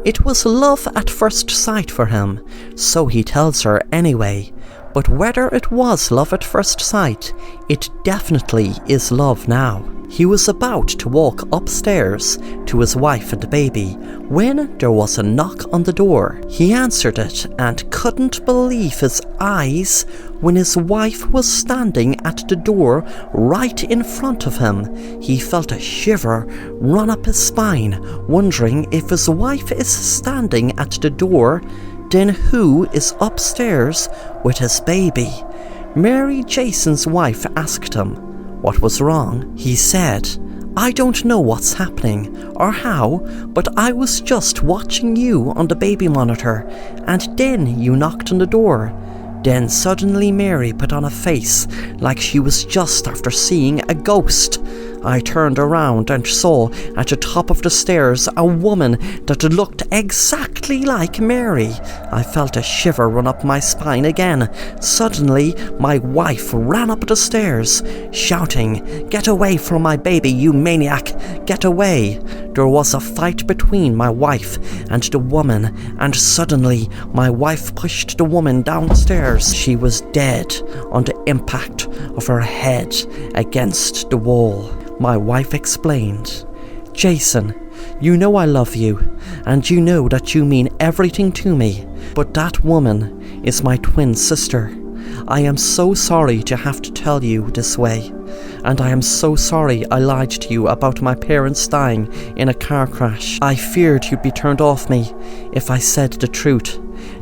It was love at first sight for him, so he tells her anyway. But whether it was love at first sight, it definitely is love now. He was about to walk upstairs to his wife and baby when there was a knock on the door. He answered it and couldn't believe his eyes when his wife was standing at the door right in front of him. He felt a shiver run up his spine, wondering if his wife is standing at the door, then who is upstairs with his baby? Mary Jason's wife asked him what was wrong. He said, "I don't know what's happening or how, but I was just watching you on the baby monitor, and then you knocked on the door." Then suddenly Mary put on a face like she was just after seeing a ghost. I turned around and saw at the top of the stairs a woman that looked exactly like Mary. I felt a shiver run up my spine again. Suddenly, my wife ran up the stairs, shouting, "Get away from my baby, you maniac! Get away!" There was a fight between my wife and the woman, and suddenly my wife pushed the woman downstairs. She was dead on the impact of her head against the wall. My wife explained, "Jason, you know I love you, and you know that you mean everything to me, but that woman is my twin sister. I am so sorry to have to tell you this way, and I am so sorry I lied to you about my parents dying in a car crash. I feared you'd be turned off me if I said the truth.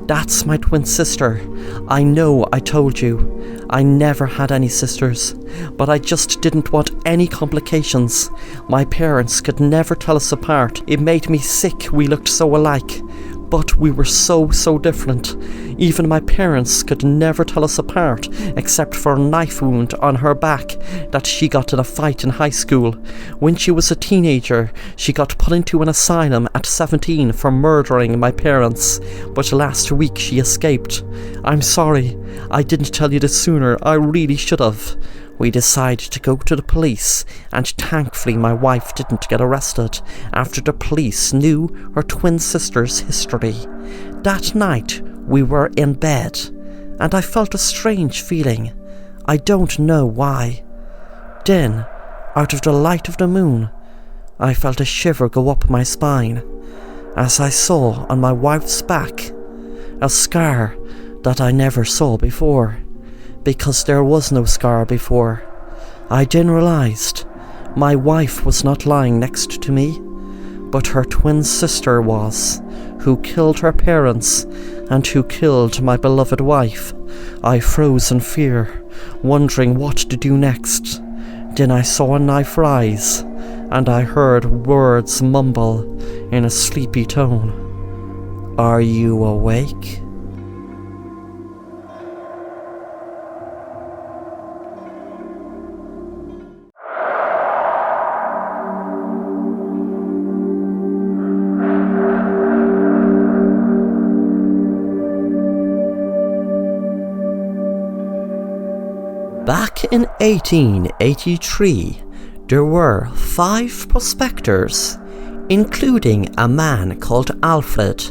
That's my twin sister. I know I told you. I never had any sisters, but I just didn't want any complications. My parents could never tell us apart. It made me sick we looked so alike. But we were so different. Even my parents could never tell us apart, except for a knife wound on her back that she got in a fight in high school. When she was a teenager, she got put into an asylum at 17 for murdering my parents, but last week she escaped. I'm sorry, I didn't tell you this sooner, I really should have." We decided to go to the police, and thankfully my wife didn't get arrested after the police knew her twin sister's history. That night we were in bed, and I felt a strange feeling. I don't know why. Then, out of the light of the moon, I felt a shiver go up my spine as I saw on my wife's back a scar that I never saw before. Because there was no scar before. I then realized my wife was not lying next to me, but her twin sister was, who killed her parents and who killed my beloved wife. I froze in fear, wondering what to do next. Then I saw a knife rise, and I heard words mumble in a sleepy tone. "Are you awake?" Back in 1883, there were 5 prospectors, including a man called Alfred,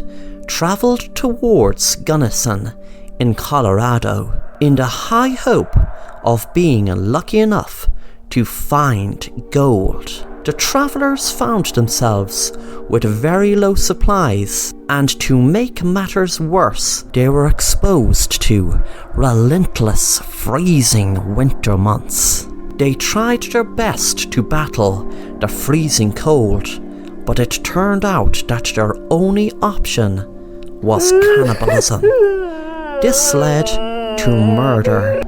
travelled towards Gunnison in Colorado in the high hope of being lucky enough to find gold. The travellers found themselves with very low supplies, and to make matters worse, they were exposed to relentless freezing winter months. They tried their best to battle the freezing cold, but it turned out that their only option was cannibalism. This led to murder.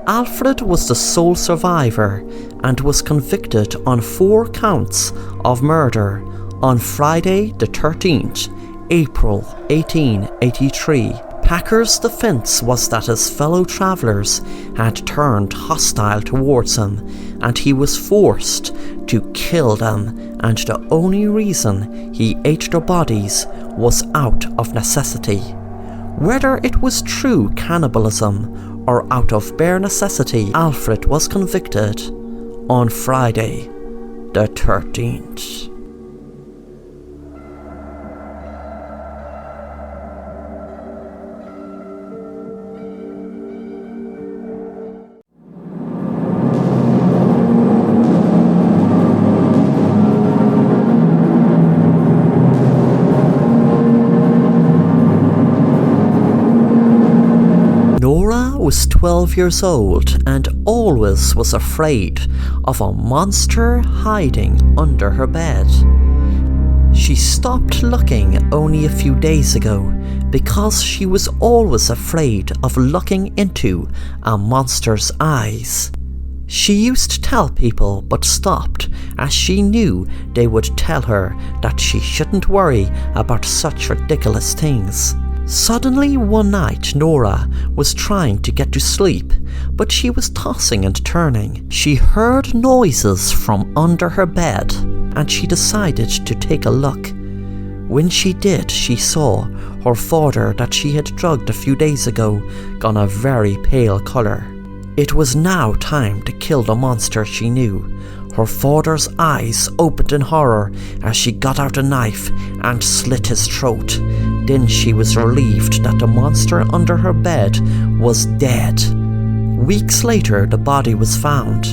Alfred was the sole survivor and was convicted on 4 counts of murder on Friday the 13th, April 1883. Packer's defense was that his fellow travelers had turned hostile towards him and he was forced to kill them, and the only reason he ate their bodies was out of necessity. Whether it was true cannibalism or out of bare necessity, Alfred was convicted on Friday the 13th. Nora was 12 years old and always was afraid of a monster hiding under her bed. She stopped looking only a few days ago because she was always afraid of looking into a monster's eyes. She used to tell people but stopped as she knew they would tell her that she shouldn't worry about such ridiculous things. Suddenly one night Nora was trying to get to sleep, but she was tossing and turning. She heard noises from under her bed and she decided to take a look. When she did, she saw her father that she had drugged a few days ago gone a very pale colour. It was now time to kill the monster she knew. Her father's eyes opened in horror as she got out a knife and slit his throat. Then she was relieved that the monster under her bed was dead. Weeks later, the body was found,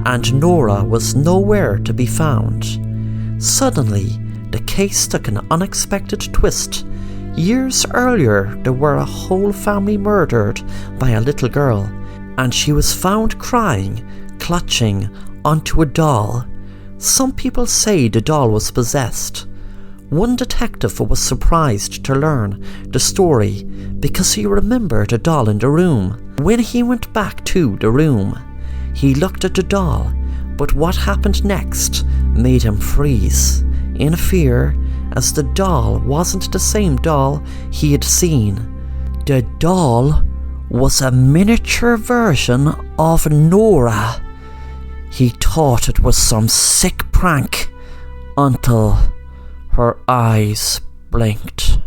and Nora was nowhere to be found. Suddenly, the case took an unexpected twist. Years earlier, there were a whole family murdered by a little girl, and she was found crying, clutching onto a doll. Some people say the doll was possessed. One detective was surprised to learn the story because he remembered the doll in the room. When he went back to the room, he looked at the doll, but what happened next made him freeze in fear, as the doll wasn't the same doll he had seen. The doll was a miniature version of Nora. He thought it was some sick prank until her eyes blinked.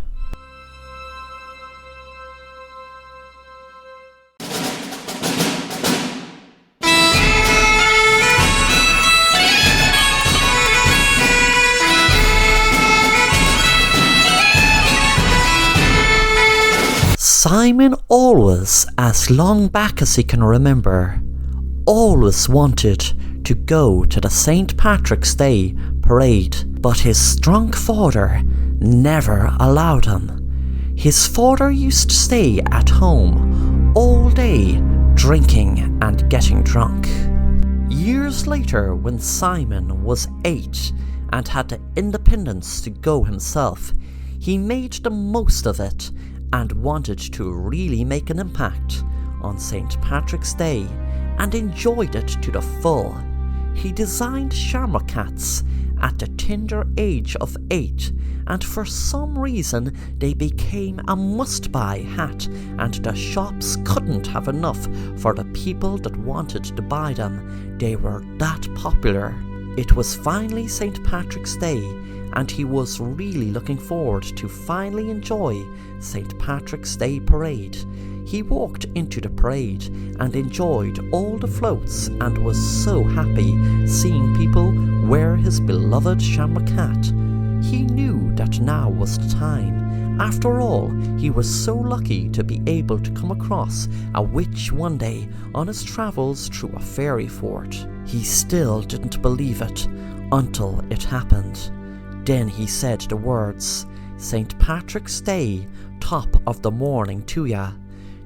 Simon always, as long back as he can remember, always wanted to go to the St. Patrick's Day parade, but his drunk father never allowed him. His father used to stay at home all day drinking and getting drunk. Years later, when Simon was 8 and had the independence to go himself, he made the most of it and wanted to really make an impact on St. Patrick's Day and enjoyed it to the full. He designed shamrock hats at the tender age of 8, and for some reason they became a must-buy hat, and the shops couldn't have enough for the people that wanted to buy them. They were that popular. It was finally St. Patrick's Day, and he was really looking forward to finally enjoy St. Patrick's Day parade. He walked into the parade and enjoyed all the floats and was so happy seeing people wear his beloved shamrock hat. He knew that now was the time. After all, he was so lucky to be able to come across a witch one day on his travels through a fairy fort. He still didn't believe it until it happened. Then he said the words, "St. Patrick's Day, top of the morning to ya."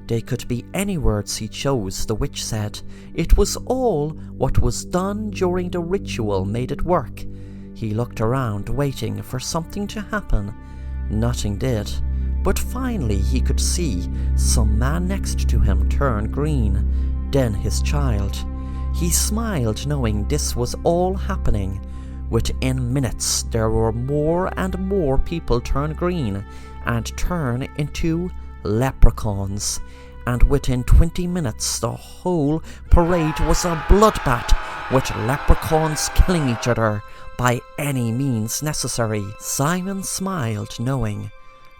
They could be any words he chose, the witch said. It was all what was done during the ritual made it work. He looked around, waiting for something to happen. Nothing did. But finally he could see some man next to him turn green, then his child. He smiled, knowing this was all happening. Within minutes there were more and more people turn green and turn into leprechauns, and within 20 minutes the whole parade was a bloodbath, with leprechauns killing each other by any means necessary. Simon smiled, knowing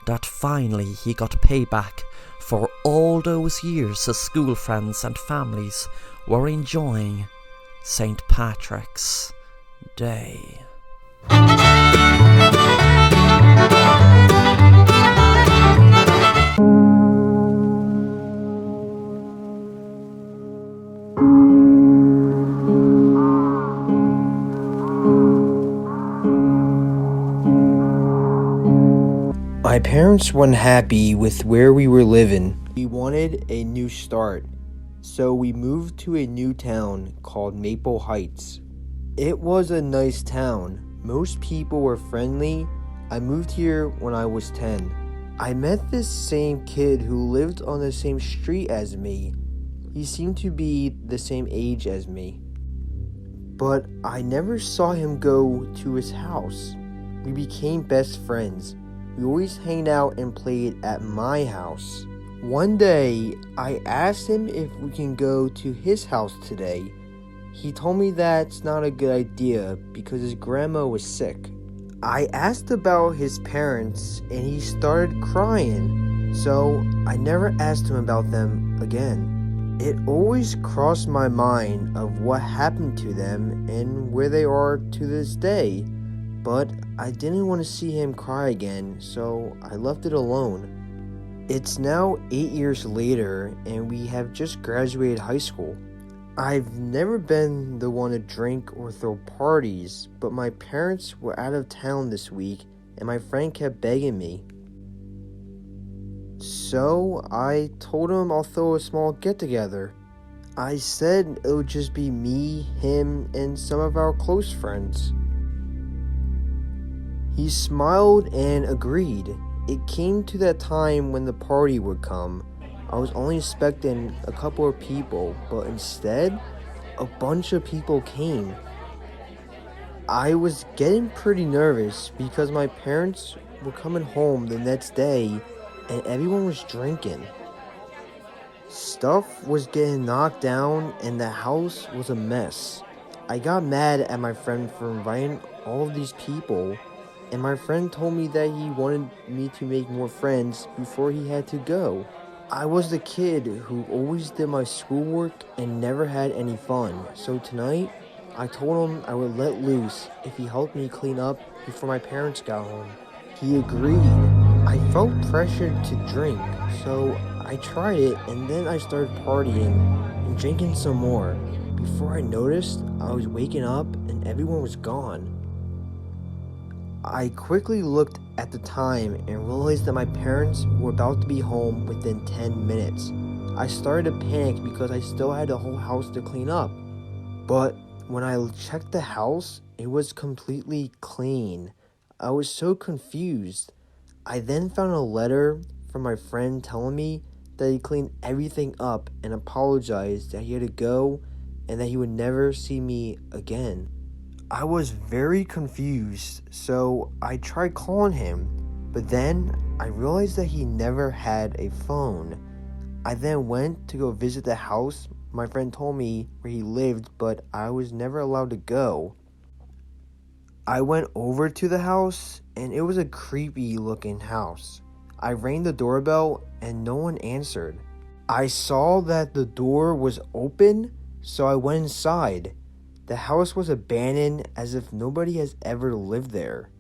that finally he got payback for all those years his school friends and families were enjoying St. Patrick's Day. My parents weren't happy with where we were living. We wanted a new start, so we moved to a new town called Maple Heights. It was a nice town. Most people were friendly. I moved here when I was 10. I met this same kid who lived on the same street as me. He seemed to be the same age as me, but I never saw him go to his house. We became best friends. We always hanged out and played at my house. One day, I asked him if we can go to his house today. He told me that's not a good idea because his grandma was sick. I asked about his parents and he started crying, so I never asked him about them again. It always crossed my mind of what happened to them and where they are to this day. But I didn't want to see him cry again, so I left it alone. It's now 8 years later, and we have just graduated high school. I've never been the one to drink or throw parties, but my parents were out of town this week, and my friend kept begging me. So I told him I'll throw a small get-together. I said it would just be me, him, and some of our close friends. He smiled and agreed. It came to that time when the party would come. I was only expecting a couple of people, but instead, a bunch of people came. I was getting pretty nervous because my parents were coming home the next day and everyone was drinking. Stuff was getting knocked down and the house was a mess. I got mad at my friend for inviting all of these people. And my friend told me that he wanted me to make more friends before he had to go. I was the kid who always did my schoolwork and never had any fun. So tonight, I told him I would let loose if he helped me clean up before my parents got home. He agreed. I felt pressured to drink, so I tried it and then I started partying and drinking some more. Before I noticed, I was waking up and everyone was gone. I quickly looked at the time and realized that my parents were about to be home within 10 minutes. I started to panic because I still had the whole house to clean up. But when I checked the house, it was completely clean. I was so confused. I then found a letter from my friend telling me that he cleaned everything up and apologized that he had to go and that he would never see me again. I was very confused, so I tried calling him, but then I realized that he never had a phone. I then went to go visit the house my friend told me where he lived, but I was never allowed to go. I went over to the house, and it was a creepy looking house. I rang the doorbell, and no one answered. I saw that the door was open, so I went inside. The house was abandoned as if nobody has ever lived there.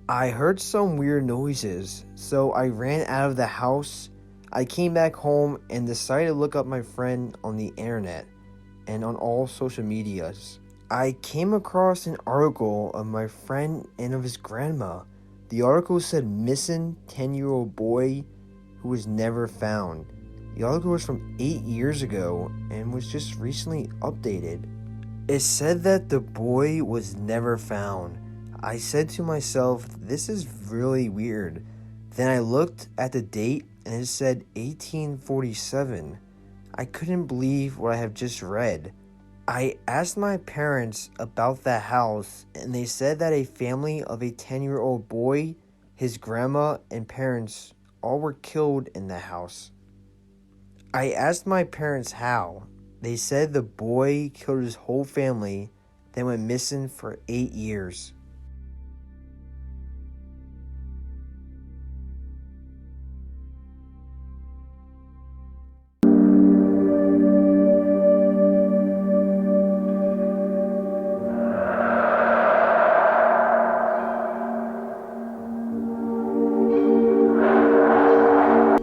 I heard some weird noises, so I ran out of the house. I came back home and decided to look up my friend on the internet and on all social medias. I came across an article of my friend and of his grandma. The article said missing 10-year-old boy who was never found. The article was from 8 years ago and was just recently updated. It said that the boy was never found. I said to myself, this is really weird. Then I looked at the date and it said 1847. I couldn't believe what I have just read. I asked my parents about that house and they said that a family of a 10-year-old boy, his grandma, and parents all were killed in the house. I asked my parents how. They said the boy killed his whole family, then went missing for 8 years.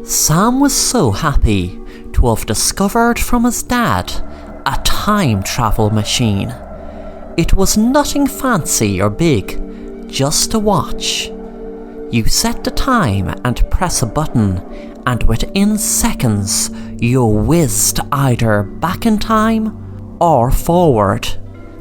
Sam was so happy to have discovered from his dad a time travel machine. It was nothing fancy or big, just a watch. You set the time and press a button, and within seconds you whizzed either back in time or forward.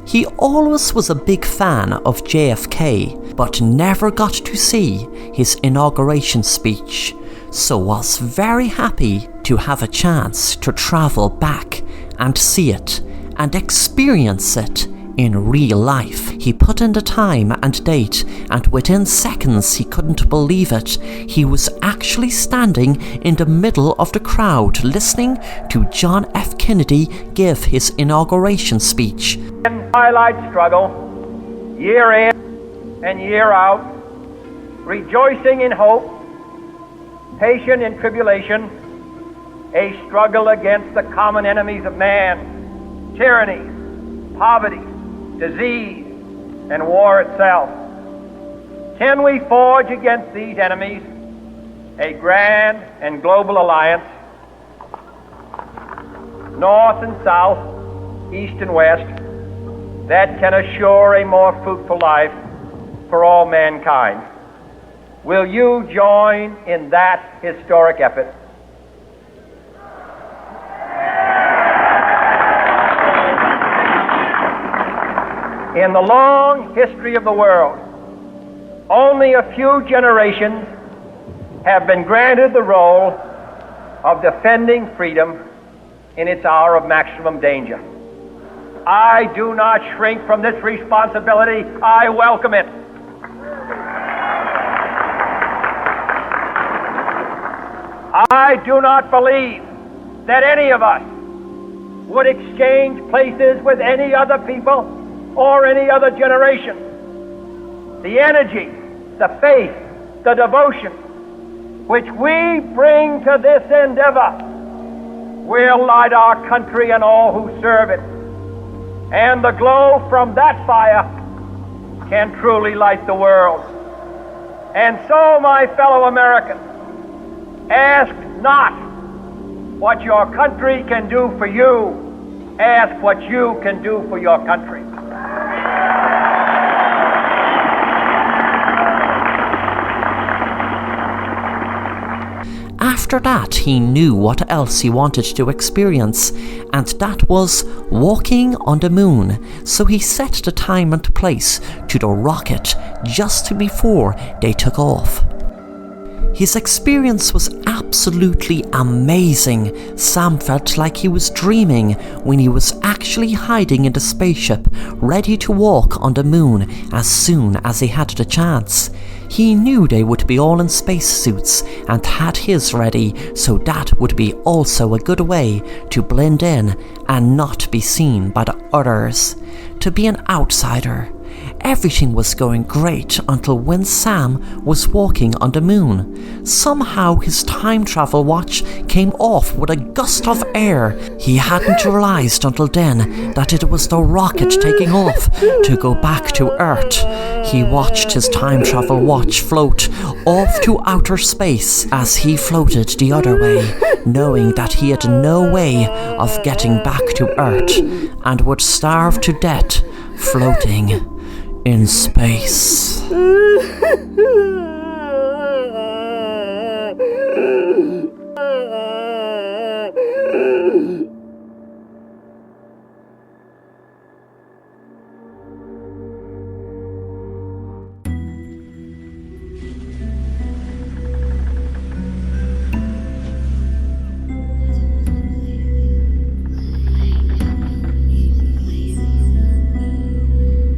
He always was a big fan of JFK, but never got to see his inauguration speech, so was very happy to have a chance to travel back and see it and experience it in real life. He put in the time and date, and within seconds he couldn't believe it. He was actually standing in the middle of the crowd listening to John F. Kennedy give his inauguration speech. Twilight struggle, year in and year out, rejoicing in hope, patient in tribulation, a struggle against the common enemies of man, tyranny, poverty, disease, and war itself. Can we forge against these enemies a grand and global alliance, north and south, east and west, that can assure a more fruitful life for all mankind? Will you join in that historic effort? In the long history of the world, only a few generations have been granted the role of defending freedom in its hour of maximum danger. I do not shrink from this responsibility. I welcome it. I do not believe that any of us would exchange places with any other people or any other generation. The energy, the faith, the devotion which we bring to this endeavor will light our country and all who serve it. And the glow from that fire can truly light the world. And so, my fellow Americans, ask not what your country can do for you, ask what you can do for your country. After that, he knew what else he wanted to experience, and that was walking on the moon, so he set the time and place to the rocket just before they took off. His experience was absolutely amazing. Sam felt like he was dreaming when he was actually hiding in the spaceship, ready to walk on the moon as soon as he had the chance. He knew they would be all in spacesuits and had his ready, so that would be also a good way to blend in and not be seen by the others. To be an outsider. Everything was going great until when Sam was walking on the moon. Somehow his time travel watch came off with a gust of air. He hadn't realized until then that it was the rocket taking off to go back to Earth. He watched his time travel watch float off to outer space as he floated the other way, knowing that he had no way of getting back to Earth and would starve to death floating in space.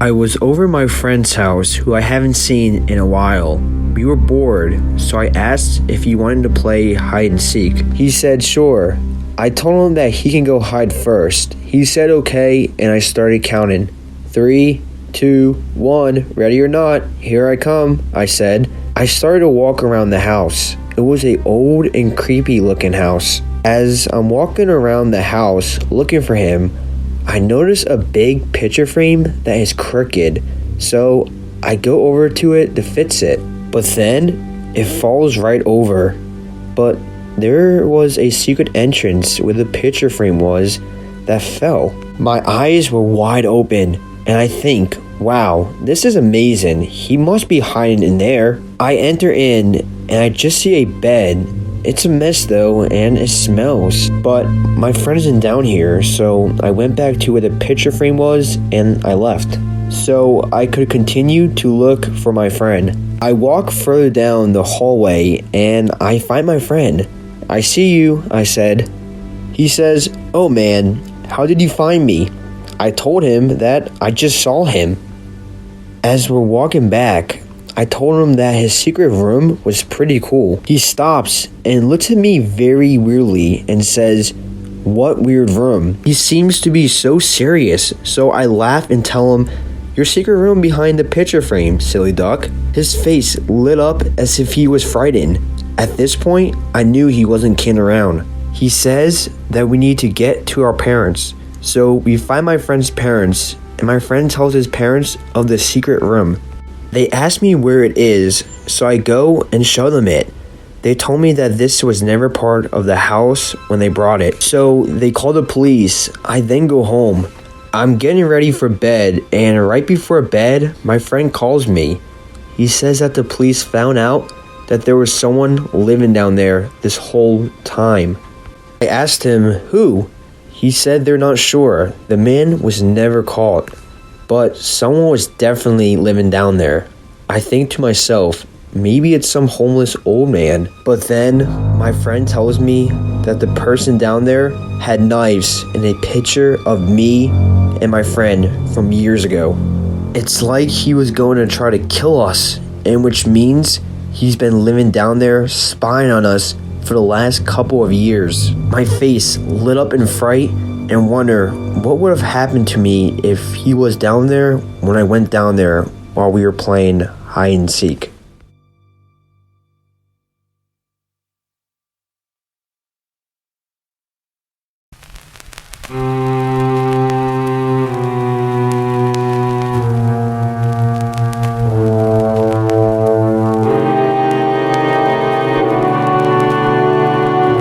I was over my friend's house, who I haven't seen in a while. We were bored, so I asked if he wanted to play hide and seek. He said sure. I told him that he can go hide first. He said okay, and I started counting. 3, 2, 1, ready or not, here I come, I said. I started to walk around the house. It was an old and creepy looking house. As I'm walking around the house looking for him, I notice a big picture frame that is crooked, so I go over to it to fix it. But then, it falls right over. But there was a secret entrance where the picture frame was that fell. My eyes were wide open, and I think, wow, this is amazing. He must be hiding in there. I enter in, and I just see a bed. It's a mess though, and it smells. But my friend isn't down here, so I went back to where the picture frame was, and I left, so I could continue to look for my friend. I walk further down the hallway, and I find my friend. I see you, I said. He says, oh man, how did you find me? I told him that I just saw him. As we're walking back, I told him that his secret room was pretty cool. He stops and looks at me very weirdly and says, what weird room? He seems to be so serious, so I laugh and tell him, your secret room behind the picture frame, silly duck. His face lit up as if he was frightened. At this point, I knew he wasn't kidding around. He says that we need to get to our parents. So we find my friend's parents, and my friend tells his parents of the secret room. They ask me where it is, so I go and show them it. They told me that this was never part of the house when they brought it, so they call the police. I then go home. I'm getting ready for bed, and right before bed, my friend calls me. He says that the police found out that there was someone living down there this whole time. I asked him who. He said they're not sure. The man was never caught, but someone was definitely living down there. I think to myself, maybe it's some homeless old man. But then my friend tells me that the person down there had knives and a picture of me and my friend from years ago. It's like he was going to try to kill us, and which means he's been living down there spying on us for the last couple of years. My face lit up in fright and wonder what would have happened to me if he was down there when I went down there while we were playing hide and seek.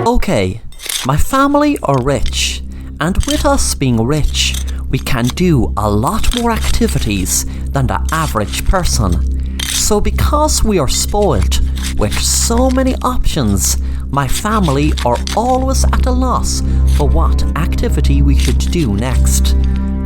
Okay, my family are rich, and with us being rich, we can do a lot more activities than the average person. So because we are spoilt with so many options, my family are always at a loss for what activity we should do next.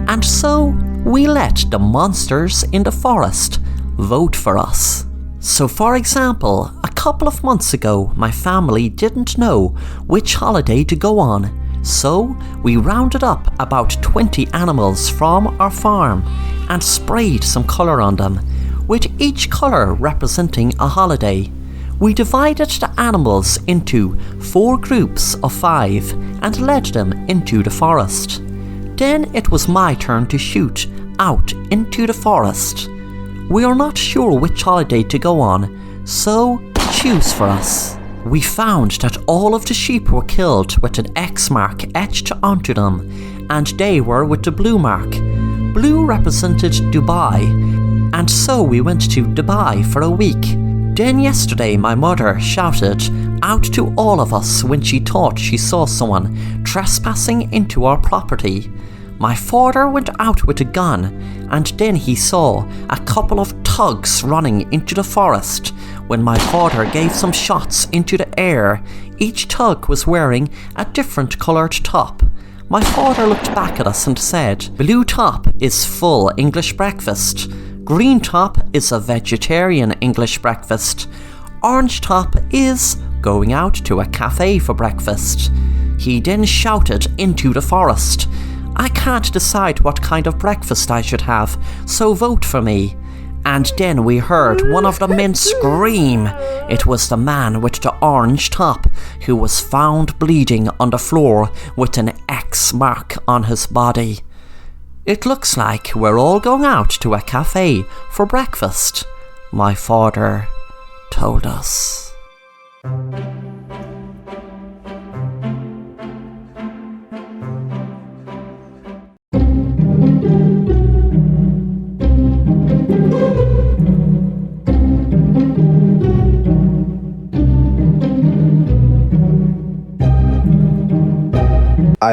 And so we let the monsters in the forest vote for us. So for example, a couple of months ago my family didn't know which holiday to go on, so we rounded up about 20 animals from our farm and sprayed some colour on them, with each colour representing a holiday. We divided the animals into 4 groups of 5 and led them into the forest. Then it was my turn to shoot out into the forest. We are not sure which holiday to go on, so choose for us. We found that all of the sheep were killed with an X mark etched onto them, and they were with the blue mark. Blue represented Dubai, and so we went to Dubai for a week. Then yesterday my mother shouted out to all of us when she thought she saw someone trespassing into our property. My father went out with a gun, and then he saw a couple of thugs running into the forest. When my father gave some shots into the air, each thug was wearing a different coloured top. My father looked back at us and said, blue top is full English breakfast, green top is a vegetarian English breakfast, orange top is going out to a cafe for breakfast. He then shouted into the forest, I can't decide what kind of breakfast I should have, so vote for me. And then we heard one of the men scream. It was the man with the orange top who was found bleeding on the floor with an X mark on his body. It looks like we're all going out to a cafe for breakfast, my father told us.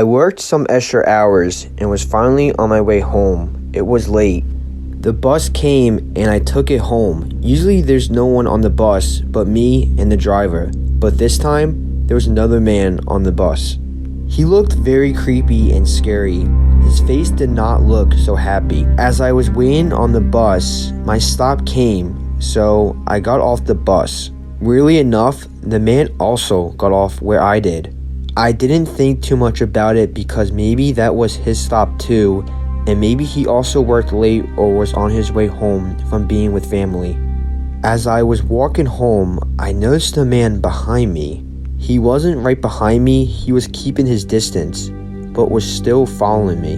I worked some extra hours and was finally on my way home. It was late. The bus came and I took it home. Usually there's no one on the bus but me and the driver, but this time there was another man on the bus. He looked very creepy and scary. His face did not look so happy. As I was waiting on the bus, my stop came, so I got off the bus. Weirdly enough, the man also got off where I did. I didn't think too much about it because maybe that was his stop too, and maybe he also worked late or was on his way home from being with family. As I was walking home, I noticed a man behind me. He wasn't right behind me, he was keeping his distance, but was still following me.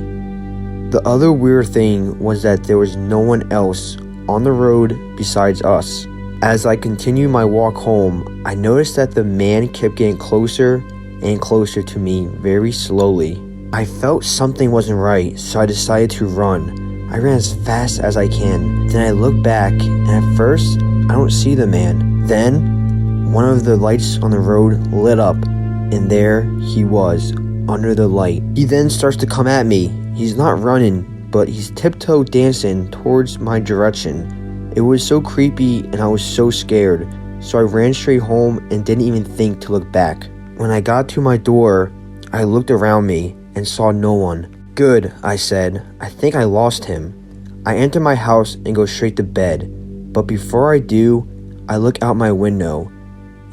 The other weird thing was that there was no one else on the road besides us. As I continued my walk home, I noticed that the man kept getting closer and closer to me very slowly. I felt something wasn't right, so I decided to run. I ran as fast as I can. Then I looked back, and at first, I don't see the man. Then, one of the lights on the road lit up, and there he was, under the light. He then starts to come at me. He's not running, but he's tiptoe dancing towards my direction. It was so creepy, and I was so scared, so I ran straight home and didn't even think to look back. When I got to my door, I looked around me and saw no one. Good, I said. I think I lost him. I enter my house and go straight to bed. But before I do, I look out my window.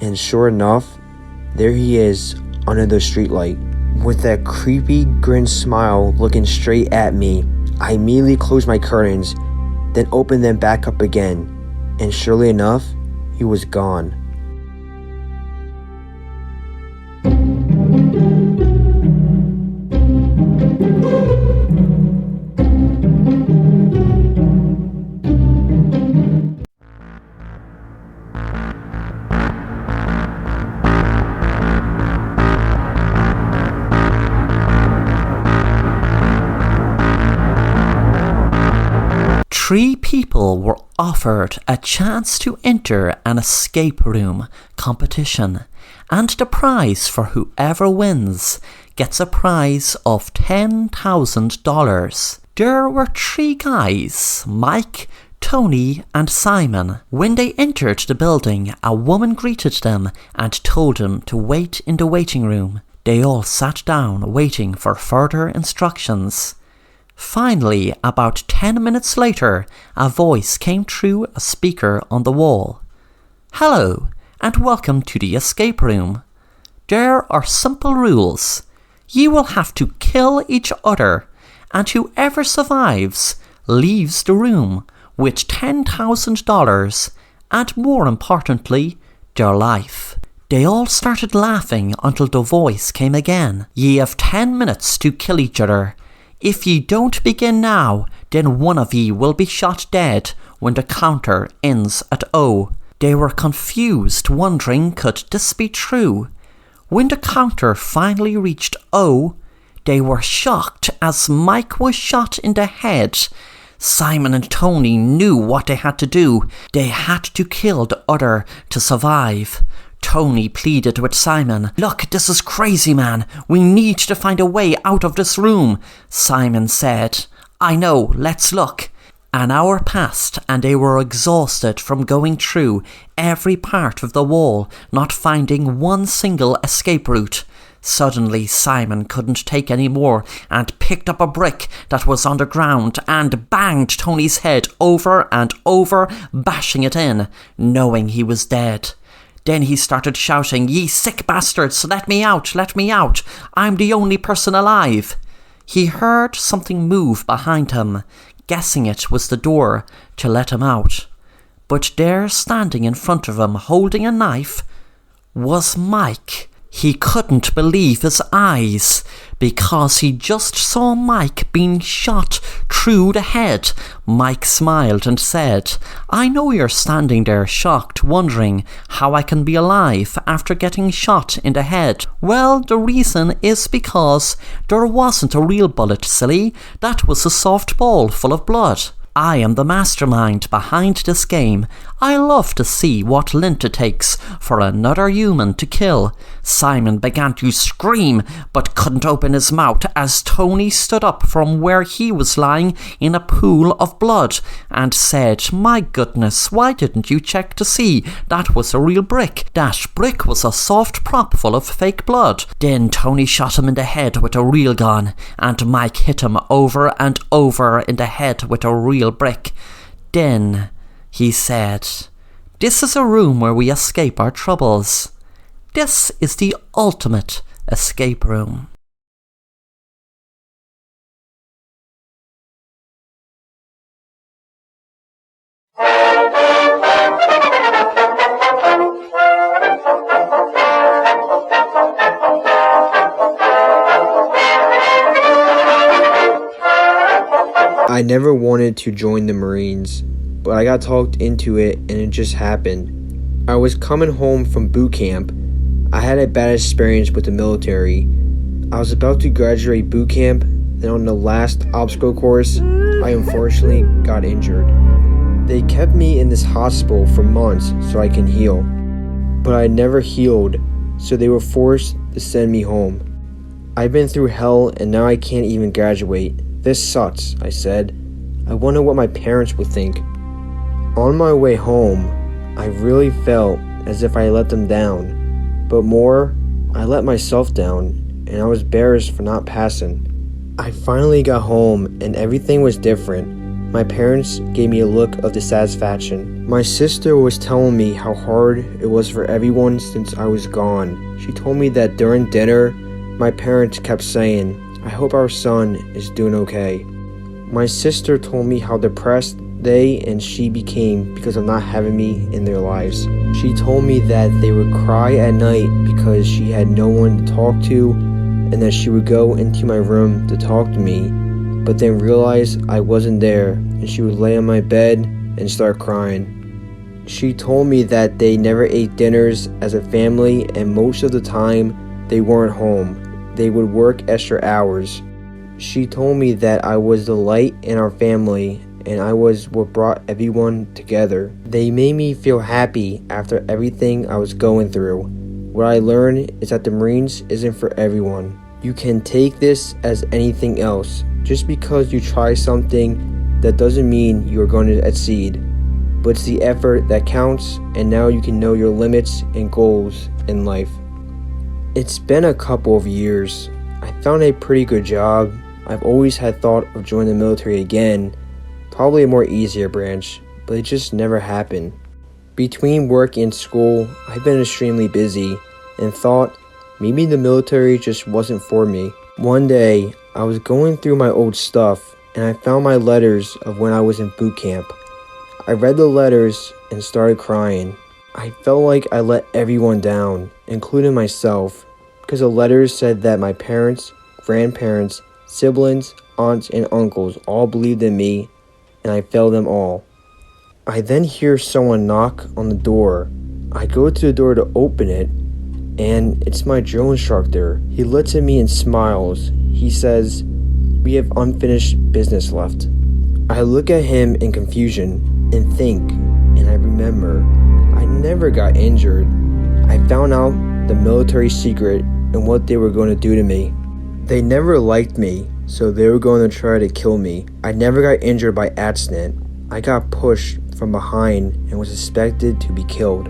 And sure enough, there he is under the streetlight. With that creepy grin smile looking straight at me, I immediately closed my curtains, then opened them back up again. And surely enough, he was gone. Three people were offered a chance to enter an escape room competition, and the prize for whoever wins gets a prize of $10,000. There were three guys, Mike, Tony and Simon. When they entered the building, a woman greeted them and told them to wait in the waiting room. They all sat down waiting for further instructions. Finally, about 10 minutes later, a voice came through a speaker on the wall. Hello, and welcome to the escape room. There are simple rules. You will have to kill each other, and whoever survives leaves the room with $10,000 and, more importantly, their life. They all started laughing until the voice came again. Ye have 10 minutes to kill each other. If ye don't begin now, then one of ye will be shot dead when the counter ends at O. They were confused, wondering could this be true. When the counter finally reached O, they were shocked as Mike was shot in the head. Simon and Tony knew what they had to do. They had to kill the other to survive. Tony pleaded with Simon. Look, this is crazy, man. We need to find a way out of this room. Simon said, I know, let's look. An hour passed and they were exhausted from going through every part of the wall, not finding one single escape route. Suddenly Simon couldn't take any more and picked up a brick that was on the ground and banged Tony's head over and over, bashing it in, knowing he was dead. Then he started shouting, Ye sick bastards, let me out, I'm the only person alive. He heard something move behind him, guessing it was the door to let him out. But there, standing in front of him, holding a knife, was Mike. He couldn't believe his eyes, because he just saw Mike being shot through the head. Mike smiled and said, I know you're standing there shocked, wondering how I can be alive after getting shot in the head. Well, the reason is because there wasn't a real bullet, silly. That was a soft ball full of blood. I am the mastermind behind this game. I love to see what length it takes for another human to kill. Simon began to scream, but couldn't open his mouth as Tony stood up from where he was lying in a pool of blood and said, "My goodness, why didn't you check to see that was a real brick? That brick was a soft prop full of fake blood." Then Tony shot him in the head with a real gun, and Mike hit him over and over in the head with a real brick. Then he said, "This is a room where we escape our troubles. This is the ultimate escape room." I never wanted to join the Marines, but I got talked into it and it just happened. I was coming home from boot camp. I had a bad experience with the military. I was about to graduate boot camp, then on the last obstacle course, I unfortunately got injured. They kept me in this hospital for months so I can heal, but I never healed, so they were forced to send me home. I've been through hell and now I can't even graduate. This sucks, I said. I wonder what my parents would think. On my way home, I really felt as if I let them down. But more, I let myself down, and I was embarrassed for not passing. I finally got home, and everything was different. My parents gave me a look of dissatisfaction. My sister was telling me how hard it was for everyone since I was gone. She told me that during dinner, my parents kept saying, "I hope our son is doing okay." My sister told me how depressed they and she became because of not having me in their lives. She told me that they would cry at night because she had no one to talk to, and that she would go into my room to talk to me, but then realize I wasn't there, and she would lay on my bed and start crying. She told me that they never ate dinners as a family, and most of the time they weren't home. They would work extra hours. She told me that I was the light in our family, and I was what brought everyone together. They made me feel happy after everything I was going through. What I learned is that the Marines isn't for everyone. You can take this as anything else. Just because you try something, that doesn't mean you are going to exceed. But it's the effort that counts, and now you can know your limits and goals in life. It's been a couple of years. I found a pretty good job. I've always had thought of joining the military again, probably a more easier branch, but it just never happened. Between work and school, I've been extremely busy and thought maybe the military just wasn't for me. One day, I was going through my old stuff and I found my letters of when I was in boot camp. I read the letters and started crying. I felt like I let everyone down, including myself, because the letters said that my parents, grandparents, siblings, aunts, and uncles all believed in me, and I failed them all. I then hear someone knock on the door. I go to the door to open it, and it's my drill instructor. He looks at me and smiles. He says, "We have unfinished business left." I look at him in confusion and think, and I remember, I never got injured. I found out the military secret and what they were going to do to me. They never liked me, so they were going to try to kill me. I never got injured by accident. I got pushed from behind and was expected to be killed.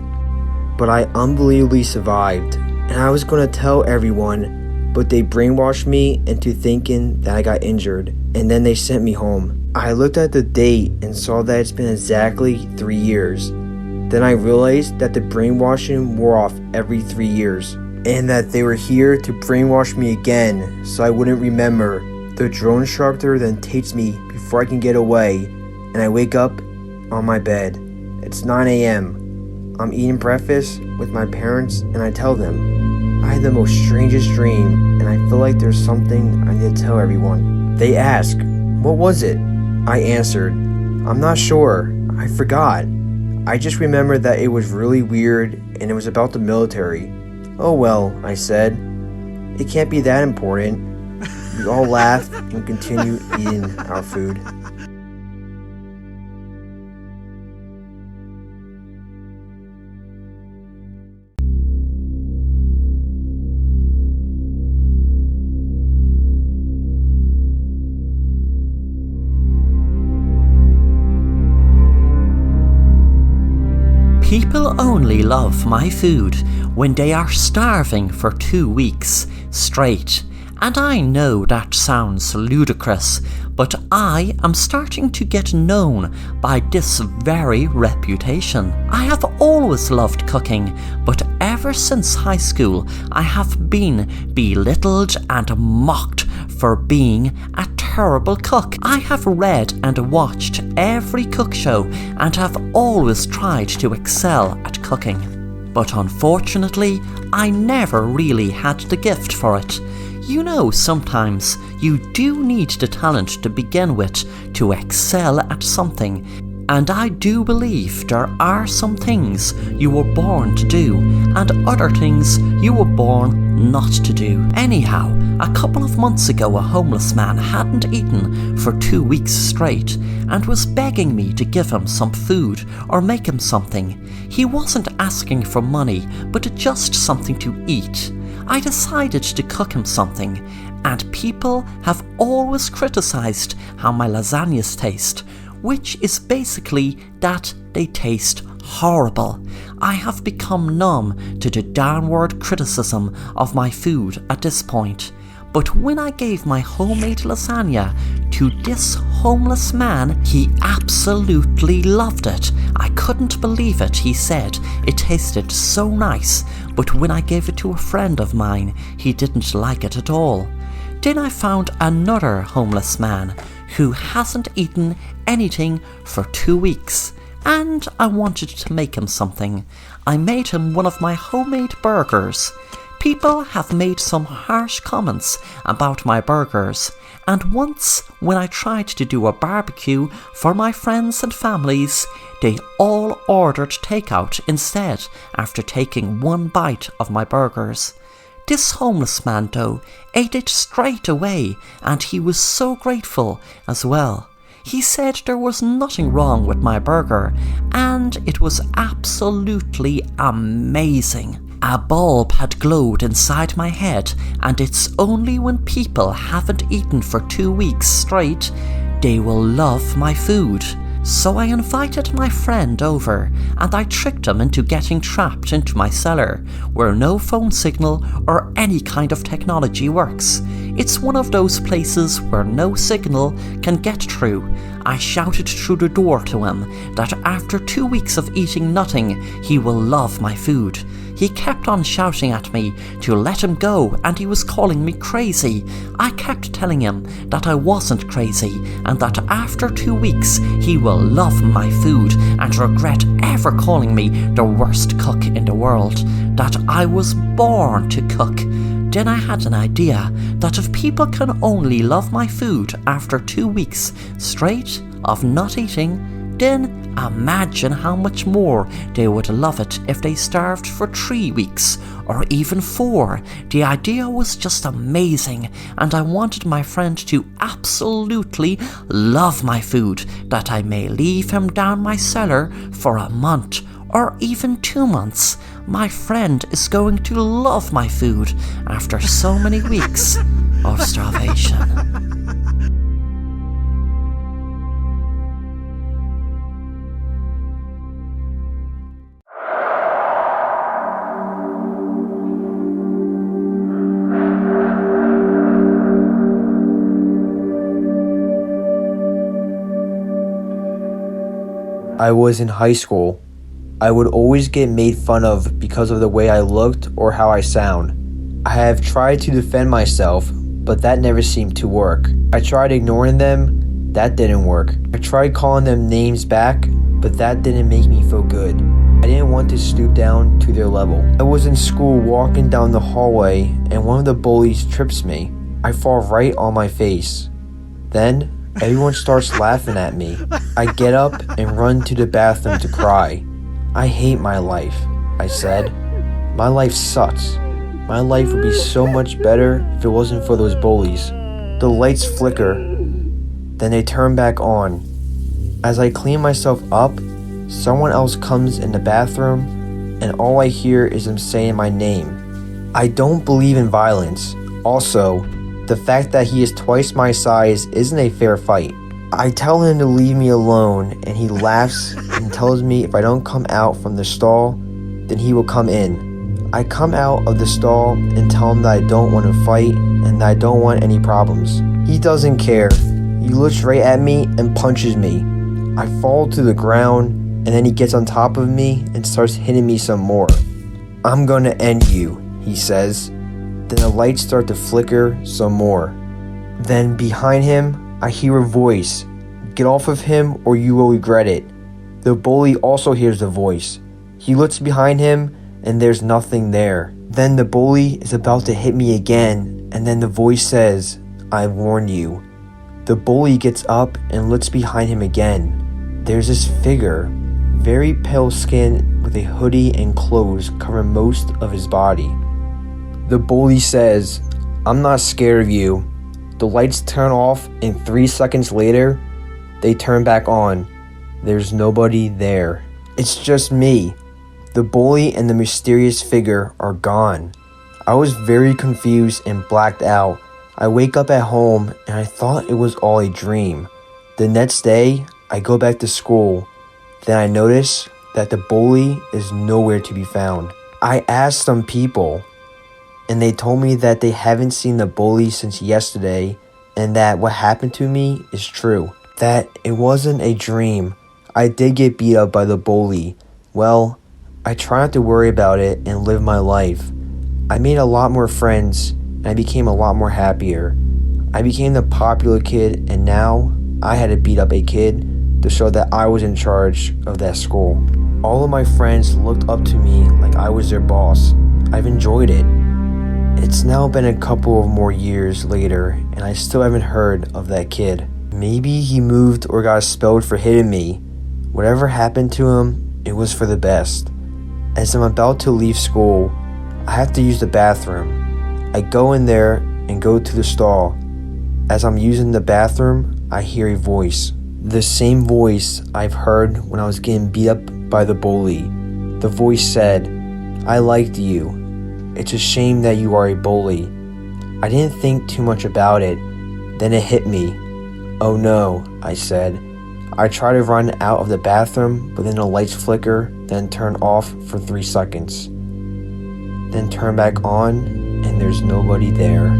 But I unbelievably survived, and I was going to tell everyone, but they brainwashed me into thinking that I got injured, and then they sent me home. I looked at the date and saw that it's been exactly 3 years. Then I realized that the brainwashing wore off every 3 years, and that they were here to brainwash me again so I wouldn't remember. The drill instructor then takes me before I can get away, and I wake up on my bed. It's 9 a.m. I'm eating breakfast with my parents, and I tell them, I had the most strangest dream, and I feel like there's something I need to tell everyone. They ask, what was it? I answered, I'm not sure. I forgot. I just remember that it was really weird, and it was about the military. Oh well, I said. It can't be that important. We all laughed and continued eating our food. People only love my food when they are starving for 2 weeks straight. And I know that sounds ludicrous, but I am starting to get known by this very reputation. I have always loved cooking, but ever since high school I have been belittled and mocked for being a terrible cook. I have read and watched every cook show and have always tried to excel at cooking. But unfortunately, I never really had the gift for it. You know, sometimes you do need the talent to begin with to excel at something, and I do believe there are some things you were born to do and other things you were born not to do. Anyhow, a couple of months ago a homeless man hadn't eaten for 2 weeks straight and was begging me to give him some food or make him something. He wasn't asking for money, but just something to eat. I decided to cook him something, and people have always criticized how my lasagnas taste, which is basically that they taste horrible. I have become numb to the downward criticism of my food at this point. But when I gave my homemade lasagna to this homeless man, he absolutely loved it. I couldn't believe it. He said it tasted so nice, but when I gave it to a friend of mine, he didn't like it at all. Then I found another homeless man who hasn't eaten anything for 2 weeks, and I wanted to make him something. I made him one of my homemade burgers. People have made some harsh comments about my burgers, and once when I tried to do a barbecue for my friends and families, they all ordered takeout instead after taking one bite of my burgers. This homeless man though ate it straight away, and he was so grateful as well. He said there was nothing wrong with my burger, and it was absolutely amazing. A bulb had glowed inside my head, and it's only when people haven't eaten for 2 weeks straight they will love my food. So I invited my friend over, and I tricked him into getting trapped into my cellar, where no phone signal or any kind of technology works. It's one of those places where no signal can get through. I shouted through the door to him that after 2 weeks of eating nothing, he will love my food. He kept on shouting at me to let him go, and he was calling me crazy. I kept telling him that I wasn't crazy, and that after 2 weeks he will love my food and regret ever calling me the worst cook in the world, that I was born to cook. Then I had an idea that if people can only love my food after 2 weeks straight of not eating, then imagine how much more they would love it if they starved for 3 weeks or even 4. The idea was just amazing, and I wanted my friend to absolutely love my food, that I may leave him down my cellar for a month or even 2 months. My friend is going to love my food after so many weeks of starvation. I was in high school. I would always get made fun of because of the way I looked or how I sound. I have tried to defend myself, but that never seemed to work. I tried ignoring them, that didn't work. I tried calling them names back, but that didn't make me feel good. I didn't want to stoop down to their level. I was in school walking down the hallway, and one of the bullies trips me. I fall right on my face. Then, everyone starts laughing at me. I get up and run to the bathroom to cry. I hate my life, I said. My life sucks. My life would be so much better if it wasn't for those bullies. The lights flicker, then they turn back on. As I clean myself up, someone else comes in the bathroom, and all I hear is them saying my name. I don't believe in violence. Also, the fact that he is twice my size isn't a fair fight. I tell him to leave me alone, and he laughs and tells me if I don't come out from the stall, then he will come in. I come out of the stall and tell him that I don't want to fight and that I don't want any problems. He doesn't care. He looks right at me and punches me. I fall to the ground, and then he gets on top of me and starts hitting me some more. "I'm gonna end you," he says. Then the lights start to flicker some more. Then behind him, I hear a voice. "Get off of him or you will regret it." The bully also hears the voice. He looks behind him and there's nothing there. Then the bully is about to hit me again, and then the voice says, "I warned you." The bully gets up and looks behind him again. There's this figure, very pale skin with a hoodie and clothes covering most of his body. The bully says, "I'm not scared of you." The lights turn off and 3 seconds later, they turn back on. There's nobody there. It's just me. The bully and the mysterious figure are gone. I was very confused and blacked out. I wake up at home and I thought it was all a dream. The next day, I go back to school. Then I notice that the bully is nowhere to be found. I asked some people, and they told me that they haven't seen the bully since yesterday, and that what happened to me is true. That it wasn't a dream. I did get beat up by the bully. Well, I try not to worry about it and live my life. I made a lot more friends, and I became a lot more happier. I became the popular kid, and now I had to beat up a kid to show that I was in charge of that school. All of my friends looked up to me like I was their boss. I've enjoyed it. It's now been a couple of more years later, and I still haven't heard of that kid. Maybe he moved or got expelled for hitting me. Whatever happened to him, it was for the best. As I'm about to leave school, I have to use the bathroom. I go in there and go to the stall. As I'm using the bathroom, I hear a voice. The same voice I've heard when I was getting beat up by the bully. The voice said, "I liked you. It's a shame that you are a bully." I didn't think too much about it. Then it hit me. "Oh no," I said. I try to run out of the bathroom, but then the lights flicker, then turn off for 3 seconds. Then turn back on, and there's nobody there.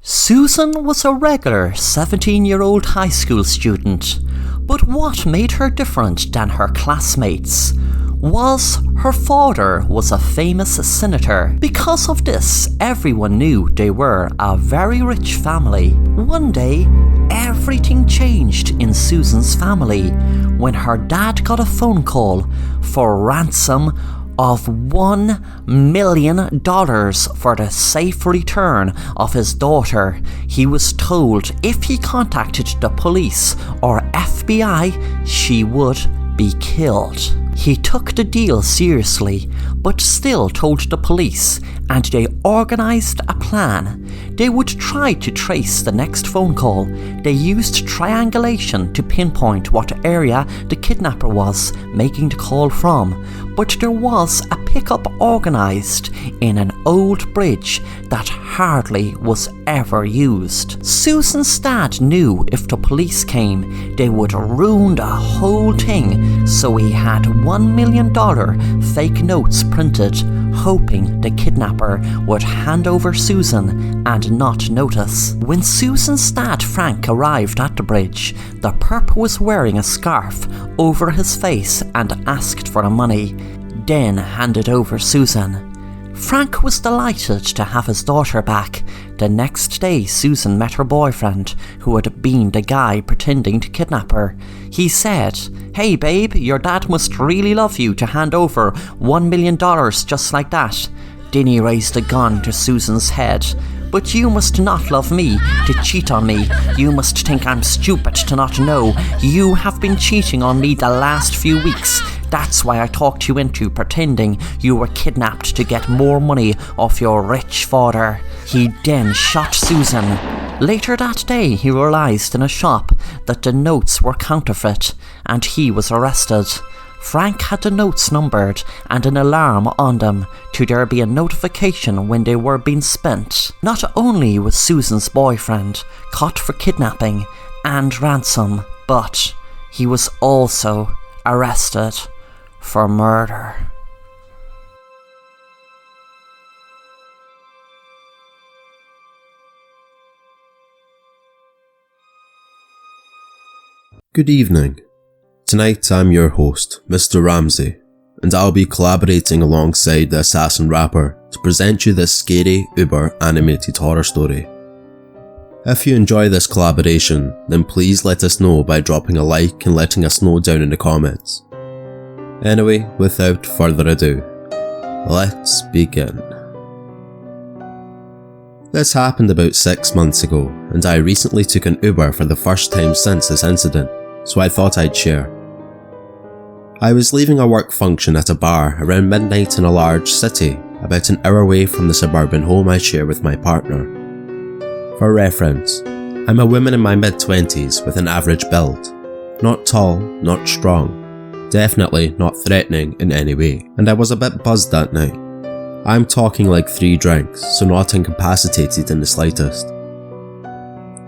Susan was a regular 17-year-old high school student, but what made her different than her classmates was her father was a famous senator. Because of this, everyone knew they were a very rich family. One day, everything changed in Susan's family when her dad got a phone call for ransom of $1 million for the safe return of his daughter. He was told if he contacted the police or FBI, she would be killed. He took the deal seriously, but still told the police, and they organised a plan. They would try to trace the next phone call. They used triangulation to pinpoint what area the kidnapper was making the call from, but there was a pickup organised in an old bridge that hardly was ever used. Susan's dad knew if the police came, they would ruin the whole thing, so he had $1 million fake notes printed, hoping the kidnapper would hand over Susan and not notice. When Susan's dad Frank arrived at the bridge, the perp was wearing a scarf over his face and asked for the money, then handed over Susan. Frank was delighted to have his daughter back. The next day, Susan met her boyfriend, who had been the guy pretending to kidnap her. He said, "Hey babe, your dad must really love you to hand over $1 million just like that." Then he raised a gun to Susan's head. "But you must not love me to cheat on me. You must think I'm stupid to not know. You have been cheating on me the last few weeks. That's why I talked you into pretending you were kidnapped to get more money off your rich father. He then shot Susan. Later that day, he realised in a shop that the notes were counterfeit, and he was arrested. Frank had the notes numbered and an alarm on them to there be a notification when they were being spent. Not only was Susan's boyfriend caught for kidnapping and ransom, but he was also arrested for murder. Good evening. Tonight I'm your host, Mr. Ramsey, and I'll be collaborating alongside the Assassin Rapper to present you this scary, uber animated horror story. If you enjoy this collaboration, then please let us know by dropping a like and letting us know down in the comments. Anyway, without further ado, let's begin. This happened about 6 months ago, and I recently took an Uber for the first time since this incident, so I thought I'd share. I was leaving a work function at a bar around midnight in a large city, about an hour away from the suburban home I share with my partner. For reference, I'm a woman in my mid-20s with an average build. Not tall, not strong, definitely not threatening in any way, and I was a bit buzzed that night. I'm talking like 3 drinks, so not incapacitated in the slightest.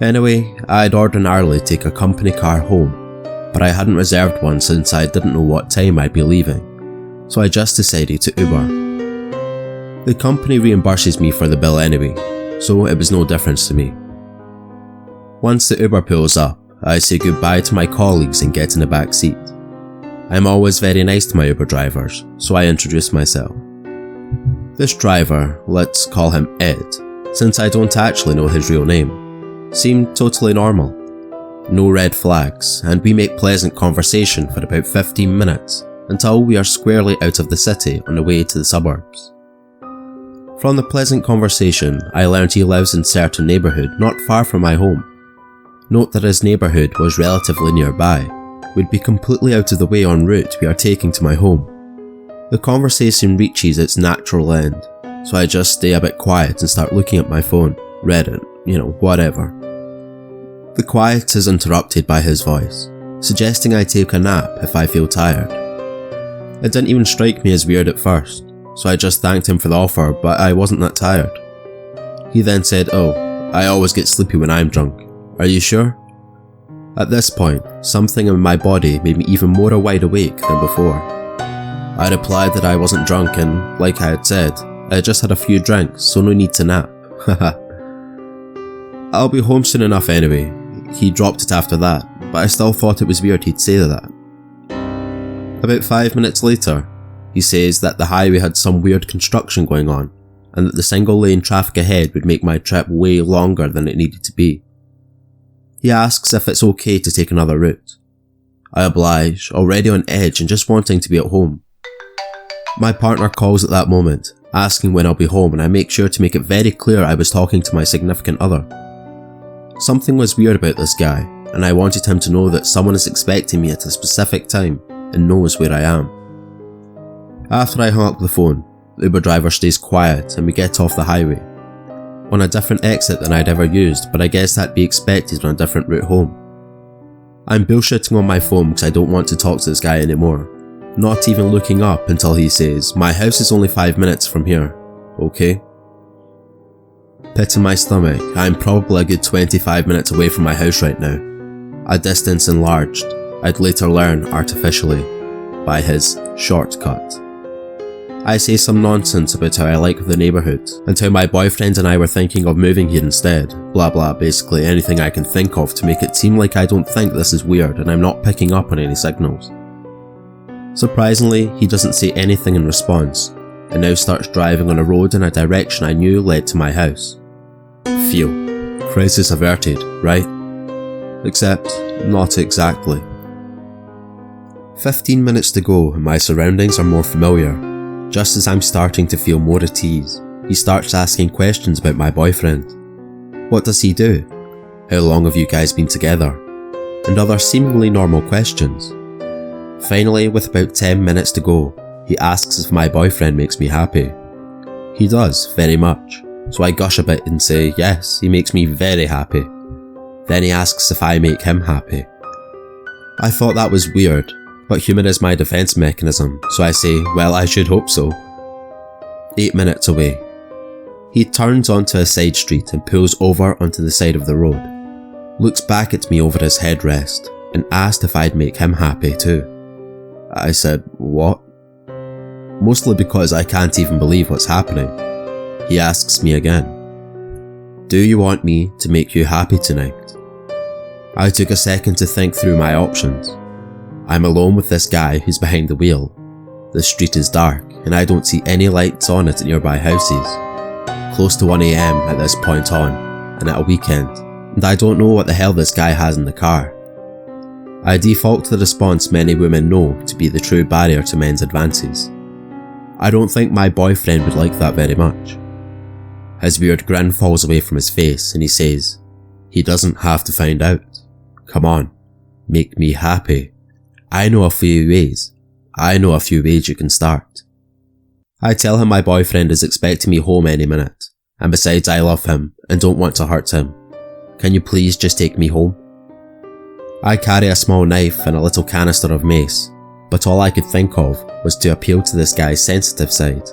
Anyway, I'd ordinarily take a company car home, but I hadn't reserved one since I didn't know what time I'd be leaving, so I just decided to Uber. The company reimburses me for the bill anyway, so it was no difference to me. Once the Uber pulls up, I say goodbye to my colleagues and get in the back seat. I'm always very nice to my Uber drivers, so I introduce myself. This driver, let's call him Ed, since I don't actually know his real name, seemed totally normal. No red flags, and we make pleasant conversation for about 15 minutes until we are squarely out of the city on the way to the suburbs. From the pleasant conversation, I learned he lives in a certain neighbourhood not far from my home. Note that his neighbourhood was relatively nearby, would be completely out of the way en route we are taking to my home. The conversation reaches its natural end, so I just stay a bit quiet and start looking at my phone, Reddit, whatever. The quiet is interrupted by his voice, suggesting I take a nap if I feel tired. It didn't even strike me as weird at first, so I just thanked him for the offer, but I wasn't that tired. He then said, "Oh, I always get sleepy when I'm drunk. Are you sure?" At this point, something in my body made me even more wide awake than before. I replied that I wasn't drunk and, like I had said, I just had a few drinks, so no need to nap. Haha. "I'll be home soon enough anyway." He dropped it after that, but I still thought it was weird he'd say that. About 5 minutes later, he says that the highway had some weird construction going on, and that the single lane traffic ahead would make my trip way longer than it needed to be. He asks if it's okay to take another route. I oblige, already on edge and just wanting to be at home. My partner calls at that moment, asking when I'll be home, and I make sure to make it very clear I was talking to my significant other. Something was weird about this guy, and I wanted him to know that someone is expecting me at a specific time and knows where I am. After I hung up the phone, the Uber driver stays quiet and we get off the highway, on a different exit than I'd ever used, but I guess that'd be expected on a different route home. I'm bullshitting on my phone because I don't want to talk to this guy anymore, not even looking up until he says, "My house is only 5 minutes from here, okay?" Pit in my stomach, I'm probably a good 25 minutes away from my house right now, a distance enlarged, I'd later learn artificially, by his shortcut. I say some nonsense about how I like the neighbourhood, and how my boyfriend and I were thinking of moving here instead, blah blah, basically anything I can think of to make it seem like I don't think this is weird and I'm not picking up on any signals. Surprisingly, he doesn't say anything in response, and now starts driving on a road in a direction I knew led to my house. Phew, crisis averted, right? Except, not exactly. 15 minutes to go and my surroundings are more familiar. Just as I'm starting to feel more at ease, he starts asking questions about my boyfriend. What does he do? How long have you guys been together? And other seemingly normal questions. Finally, with about 10 minutes to go, he asks if my boyfriend makes me happy. He does, very much, so I gush a bit and say yes, he makes me very happy. Then he asks if I make him happy. I thought that was weird, but humour is my defence mechanism, so I say, well, I should hope so. 8 minutes away. He turns onto a side street and pulls over onto the side of the road, looks back at me over his headrest, and asked if I'd make him happy too. I said, what? Mostly because I can't even believe what's happening. He asks me again, do you want me to make you happy tonight? I took a second to think through my options. I'm alone with this guy who's behind the wheel. The street is dark and I don't see any lights on at nearby houses. Close to 1 AM at this point on, and at a weekend, and I don't know what the hell this guy has in the car. I default to the response many women know to be the true barrier to men's advances. I don't think my boyfriend would like that very much. His weird grin falls away from his face and he says, he doesn't have to find out. Come on, make me happy. I know a few ways you can start. I tell him my boyfriend is expecting me home any minute, and besides I love him and don't want to hurt him. Can you please just take me home? I carry a small knife and a little canister of mace, but all I could think of was to appeal to this guy's sensitive side.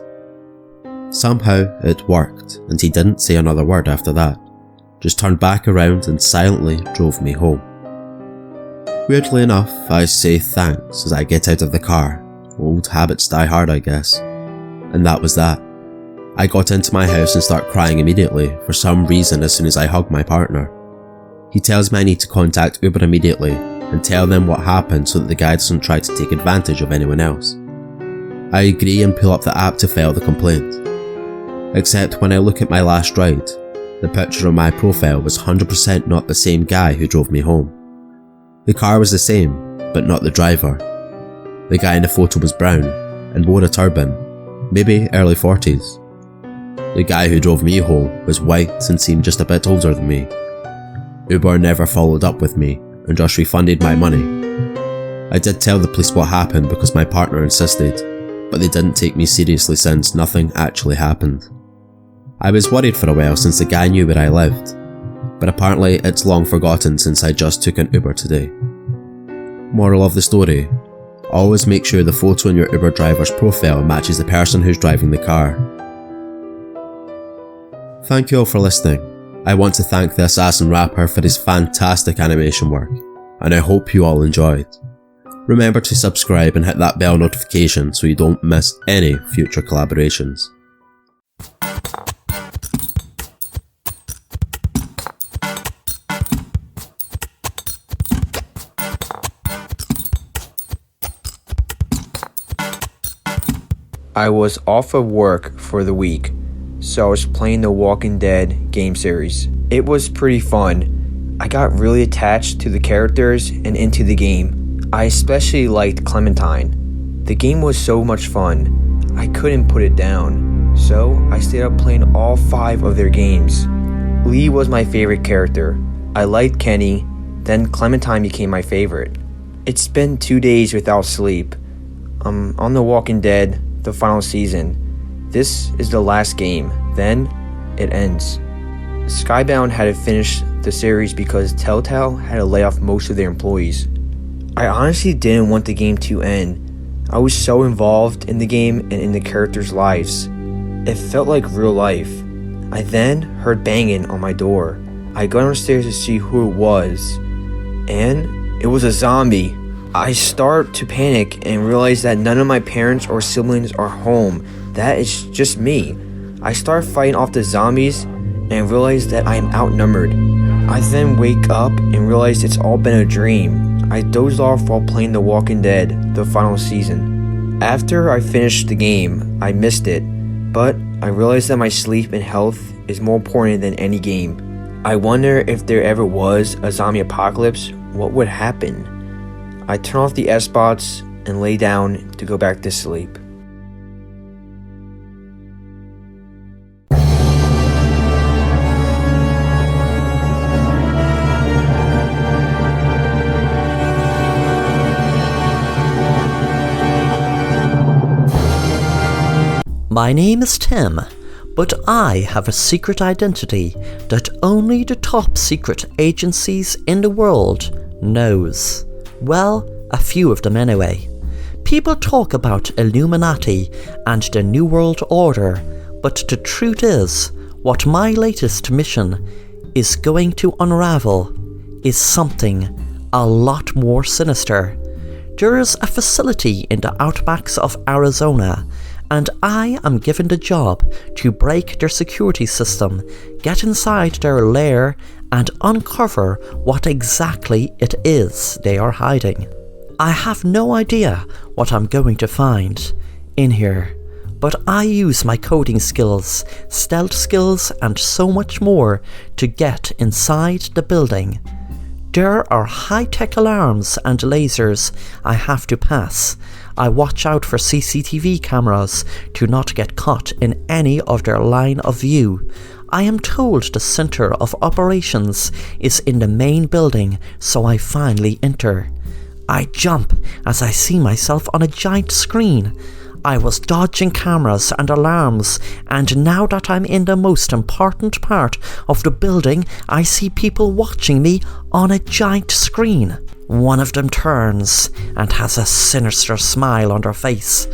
Somehow it worked and he didn't say another word after that, just turned back around and silently drove me home. Weirdly enough, I say thanks as I get out of the car. Old habits die hard, I guess. And that was that. I got into my house and start crying immediately for some reason as soon as I hug my partner. He tells me I need to contact Uber immediately and tell them what happened so that the guy doesn't try to take advantage of anyone else. I agree and pull up the app to file the complaint. Except when I look at my last ride, the picture on my profile was 100% not the same guy who drove me home. The car was the same, but not the driver. The guy in the photo was brown and wore a turban, maybe early 40s. The guy who drove me home was white and seemed just a bit older than me. Uber never followed up with me and just refunded my money. I did tell the police what happened because my partner insisted, but they didn't take me seriously since nothing actually happened. I was worried for a while since the guy knew where I lived, but apparently it's long forgotten since I just took an Uber today. Moral of the story: always make sure the photo in your Uber driver's profile matches the person who's driving the car. Thank you all for listening. I want to thank the Assassin Rapper for his fantastic animation work, and I hope you all enjoyed. Remember to subscribe and hit that bell notification so you don't miss any future collaborations. I was off of work for the week, so I was playing the Walking Dead game series. It was pretty fun. I got really attached to the characters and into the game. I especially liked Clementine. The game was so much fun, I couldn't put it down, so I stayed up playing all 5 of their games. Lee was my favorite character. I liked Kenny, then Clementine became my favorite. It's been 2 days without sleep. On The Walking Dead, the final season. This is the last game, then it ends. Skybound had to finish the series because Telltale had to lay off most of their employees. I honestly didn't want the game to end. I was so involved in the game and in the characters' lives. It felt like real life. I then heard banging on my door. I got downstairs to see who it was, and it was a zombie. I start to panic and realize that none of my parents or siblings are home. That is just me. I start fighting off the zombies and realize that I am outnumbered. I then wake up and realize it's all been a dream. I dozed off while playing The Walking Dead, the final season. After I finished the game, I missed it, but I realized that my sleep and health is more important than any game. I wonder if there ever was a zombie apocalypse, what would happen? I turn off the SBots and lay down to go back to sleep. My name is Tim, but I have a secret identity that only the top secret agencies in the world knows. Well, a few of them anyway. People talk about Illuminati and the New World Order, but the truth is, what my latest mission is going to unravel is something a lot more sinister. There is a facility in the outbacks of Arizona, and I am given the job to break their security system, get inside their lair, and uncover what exactly it is they are hiding. I have no idea what I'm going to find in here, but I use my coding skills, stealth skills, and so much more to get inside the building. There are high-tech alarms and lasers I have to pass. I watch out for CCTV cameras to not get caught in any of their line of view. I am told the center of operations is in the main building, so I finally enter. I jump as I see myself on a giant screen. I was dodging cameras and alarms, and now that I'm in the most important part of the building, I see people watching me on a giant screen. One of them turns and has a sinister smile on their face.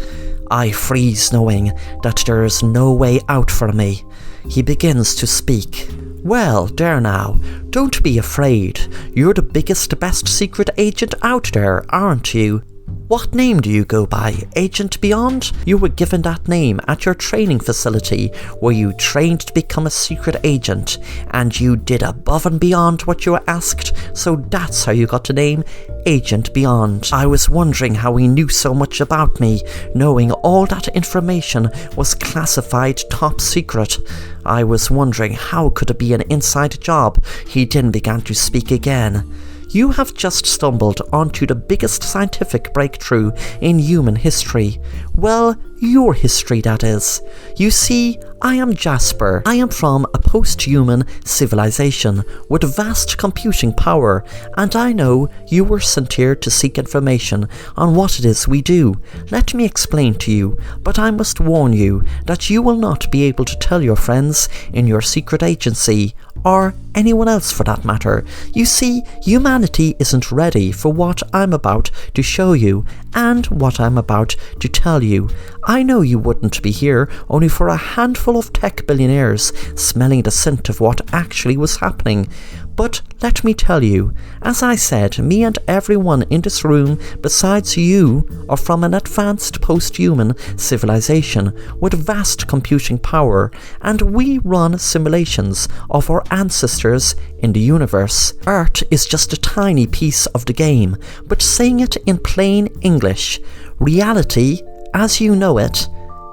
I freeze knowing that there is no way out for me. He begins to speak. Well, there now, don't be afraid. You're the biggest, best secret agent out there, aren't you? What name do you go by? Agent Beyond? You were given that name at your training facility where you trained to become a secret agent, and you did above and beyond what you were asked, so that's how you got the name Agent Beyond. I was wondering how he knew so much about me, knowing all that information was classified top secret. I was wondering how could it be an inside job. He then began to speak again. You have just stumbled onto the biggest scientific breakthrough in human history. Well, your history, that is. You see, I am Jasper. I am from a post-human civilization with vast computing power, and I know you were sent here to seek information on what it is we do. Let me explain to you, but I must warn you that you will not be able to tell your friends in your secret agency, or anyone else for that matter. You see, humanity isn't ready for what I'm about to show you, and what I'm about to tell you. I know you wouldn't be here only for a handful of tech billionaires smelling the scent of what actually was happening. But let me tell you, as I said, me and everyone in this room besides you are from an advanced post-human civilization with vast computing power, and we run simulations of our ancestors in the universe. Earth is just a tiny piece of the game, but saying it in plain English, reality, as you know it,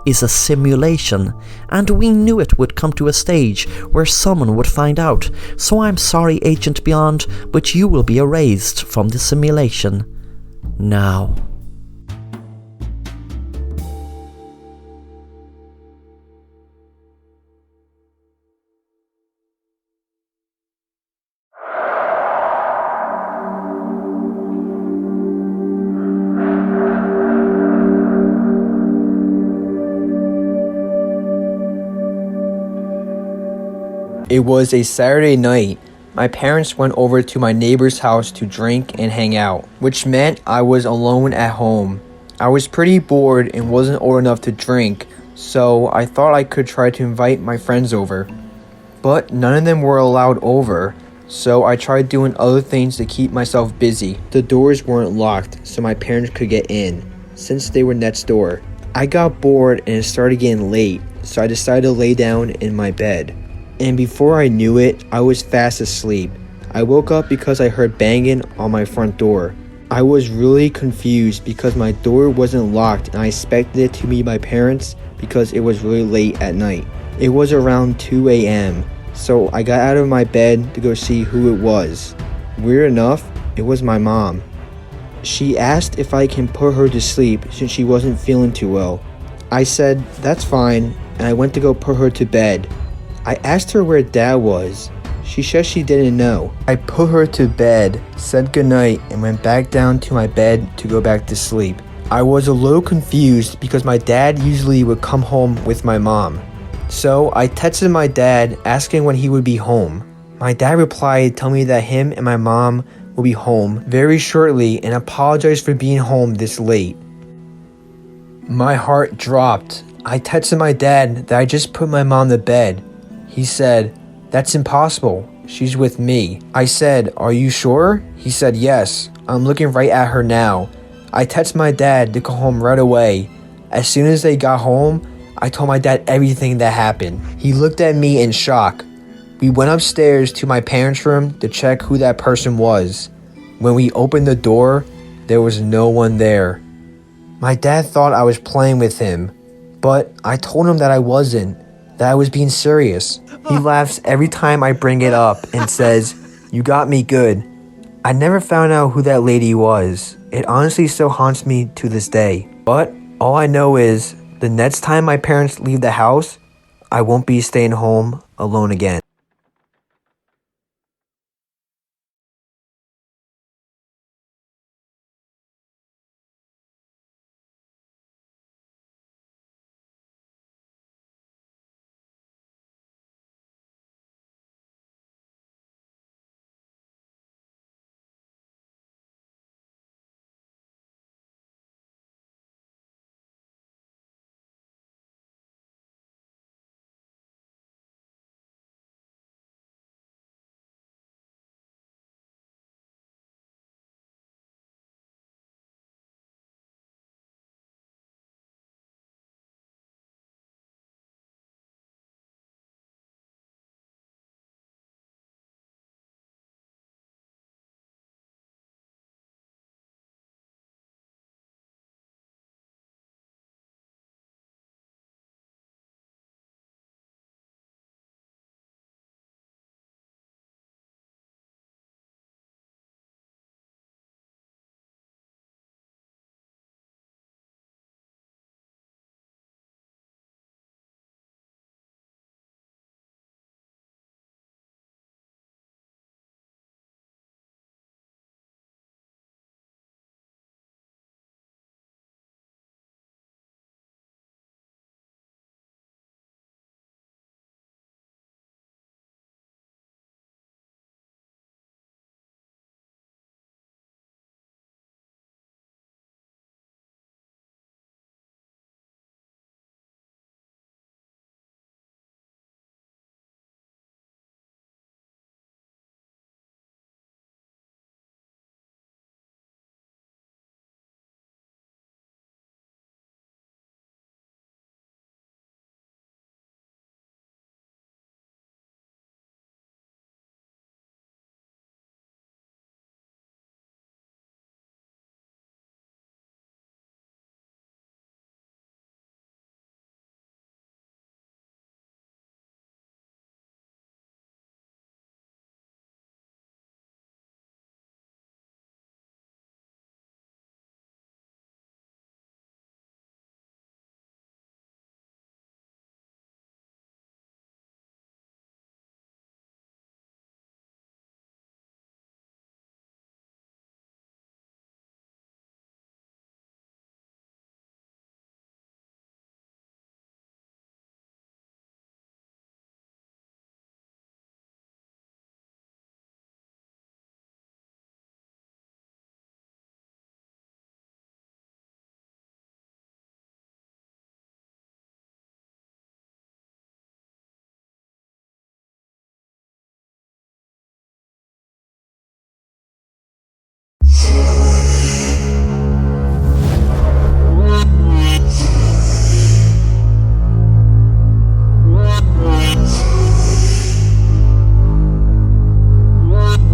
is a simulation, and we knew it would come to a stage where someone would find out. So I'm sorry, Agent Beyond, but you will be erased from the simulation now. It was a Saturday night. My parents went over to my neighbor's house to drink and hang out, which meant I was alone at home. I was pretty bored and wasn't old enough to drink, so I thought I could try to invite my friends over. But none of them were allowed over, so I tried doing other things to keep myself busy. The doors weren't locked, so my parents could get in, since they were next door. I got bored and it started getting late, so I decided to lay down in my bed. And before I knew it, I was fast asleep. I woke up because I heard banging on my front door. I was really confused because my door wasn't locked and I expected it to be my parents because it was really late at night. It was around 2 a.m. So I got out of my bed to go see who it was. Weird enough, it was my mom. She asked if I can put her to sleep since she wasn't feeling too well. I said, that's fine, and I went to go put her to bed. I asked her where Dad was. She said she didn't know. I put her to bed, said goodnight, and went back down to my bed to go back to sleep. I was a little confused because my dad usually would come home with my mom. So I texted my dad asking when he would be home. My dad replied telling me that him and my mom will be home very shortly and apologized for being home this late. My heart dropped. I texted my dad that I just put my mom to bed. He said, "That's impossible. She's with me." I said, "Are you sure?" He said, "Yes. I'm looking right at her now." I texted my dad to come home right away. As soon as they got home, I told my dad everything that happened. He looked at me in shock. We went upstairs to my parents' room to check who that person was. When we opened the door, there was no one there. My dad thought I was playing with him, but I told him that I wasn't, that I was being serious. He laughs every time I bring it up and says, "You got me good." I never found out who that lady was. It honestly still haunts me to this day. But all I know is, the next time my parents leave the house, I won't be staying home alone again.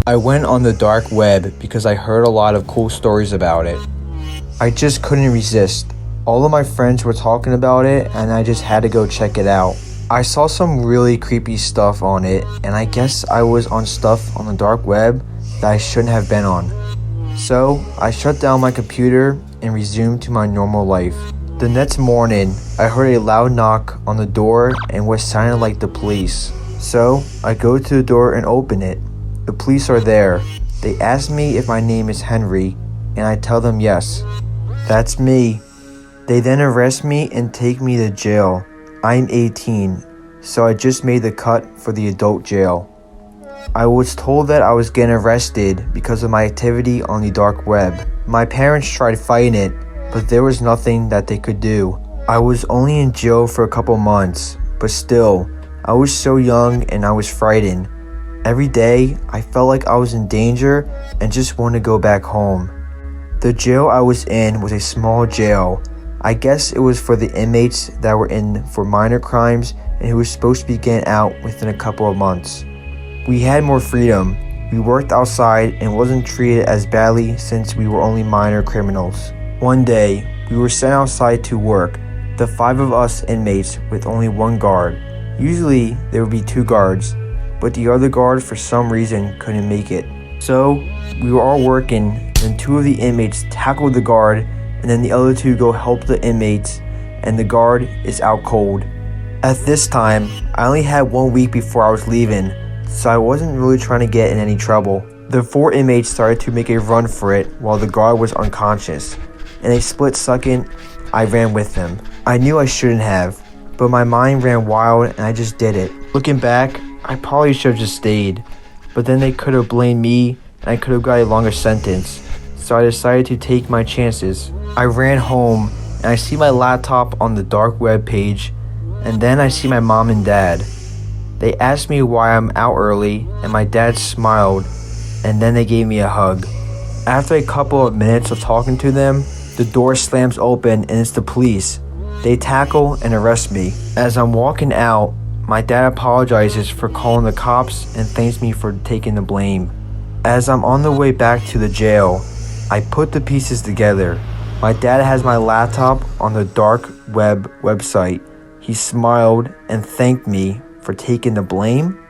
I went on the dark web because I heard a lot of cool stories about it. I just couldn't resist. All of my friends were talking about it and I just had to go check it out. I saw some really creepy stuff on it and I guess I was on stuff on the dark web that I shouldn't have been on. So I shut down my computer and resumed to my normal life. The next morning, I heard a loud knock on the door and what sounded like the police. So I go to the door and open it. The police are there. They ask me if my name is Henry, and I tell them yes. That's me. They then arrest me and take me to jail. I'm 18, so I just made the cut for the adult jail. I was told that I was getting arrested because of my activity on the dark web. My parents tried fighting it, but there was nothing that they could do. I was only in jail for a couple months, but still, I was so young and I was frightened. Every day, I felt like I was in danger and just wanted to go back home. The jail I was in was a small jail. I guess it was for the inmates that were in for minor crimes and who were supposed to be getting out within a couple of months. We had more freedom. We worked outside and wasn't treated as badly since we were only minor criminals. One day, we were sent outside to work, the 5 of us inmates with only 1 guard. Usually, there would be 2 guards, but the other guard for some reason couldn't make it. So, we were all working, and 2 of the inmates tackled the guard, and then the other 2 go help the inmates, and the guard is out cold. At this time, I only had 1 week before I was leaving, so I wasn't really trying to get in any trouble. The 4 inmates started to make a run for it while the guard was unconscious. In a split second, I ran with them. I knew I shouldn't have, but my mind ran wild and I just did it. Looking back, I probably should have just stayed, but then they could have blamed me and I could have got a longer sentence, so I decided to take my chances. I ran home and I see my laptop on the dark web page, and then I see my mom and dad. They asked me why I'm out early, and my dad smiled, and then they gave me a hug. After a couple of minutes of talking to them, the door slams open and it's the police. They tackle and arrest me. As I'm walking out, my dad apologizes for calling the cops and thanks me for taking the blame. As I'm on the way back to the jail, I put the pieces together. My dad has my laptop on the dark web website. He smiled and thanked me for taking the blame.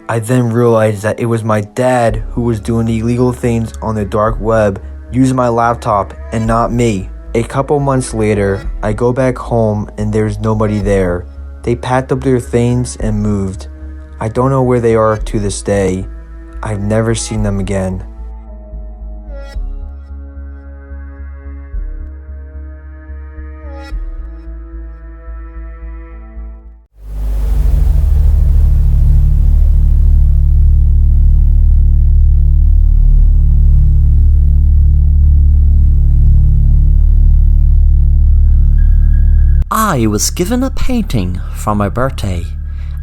I then realized that it was my dad who was doing the illegal things on the dark web using my laptop and not me. A couple months later, I go back home and there's nobody there. They packed up their things and moved. I don't know where they are to this day. I've never seen them again. I was given a painting for my birthday,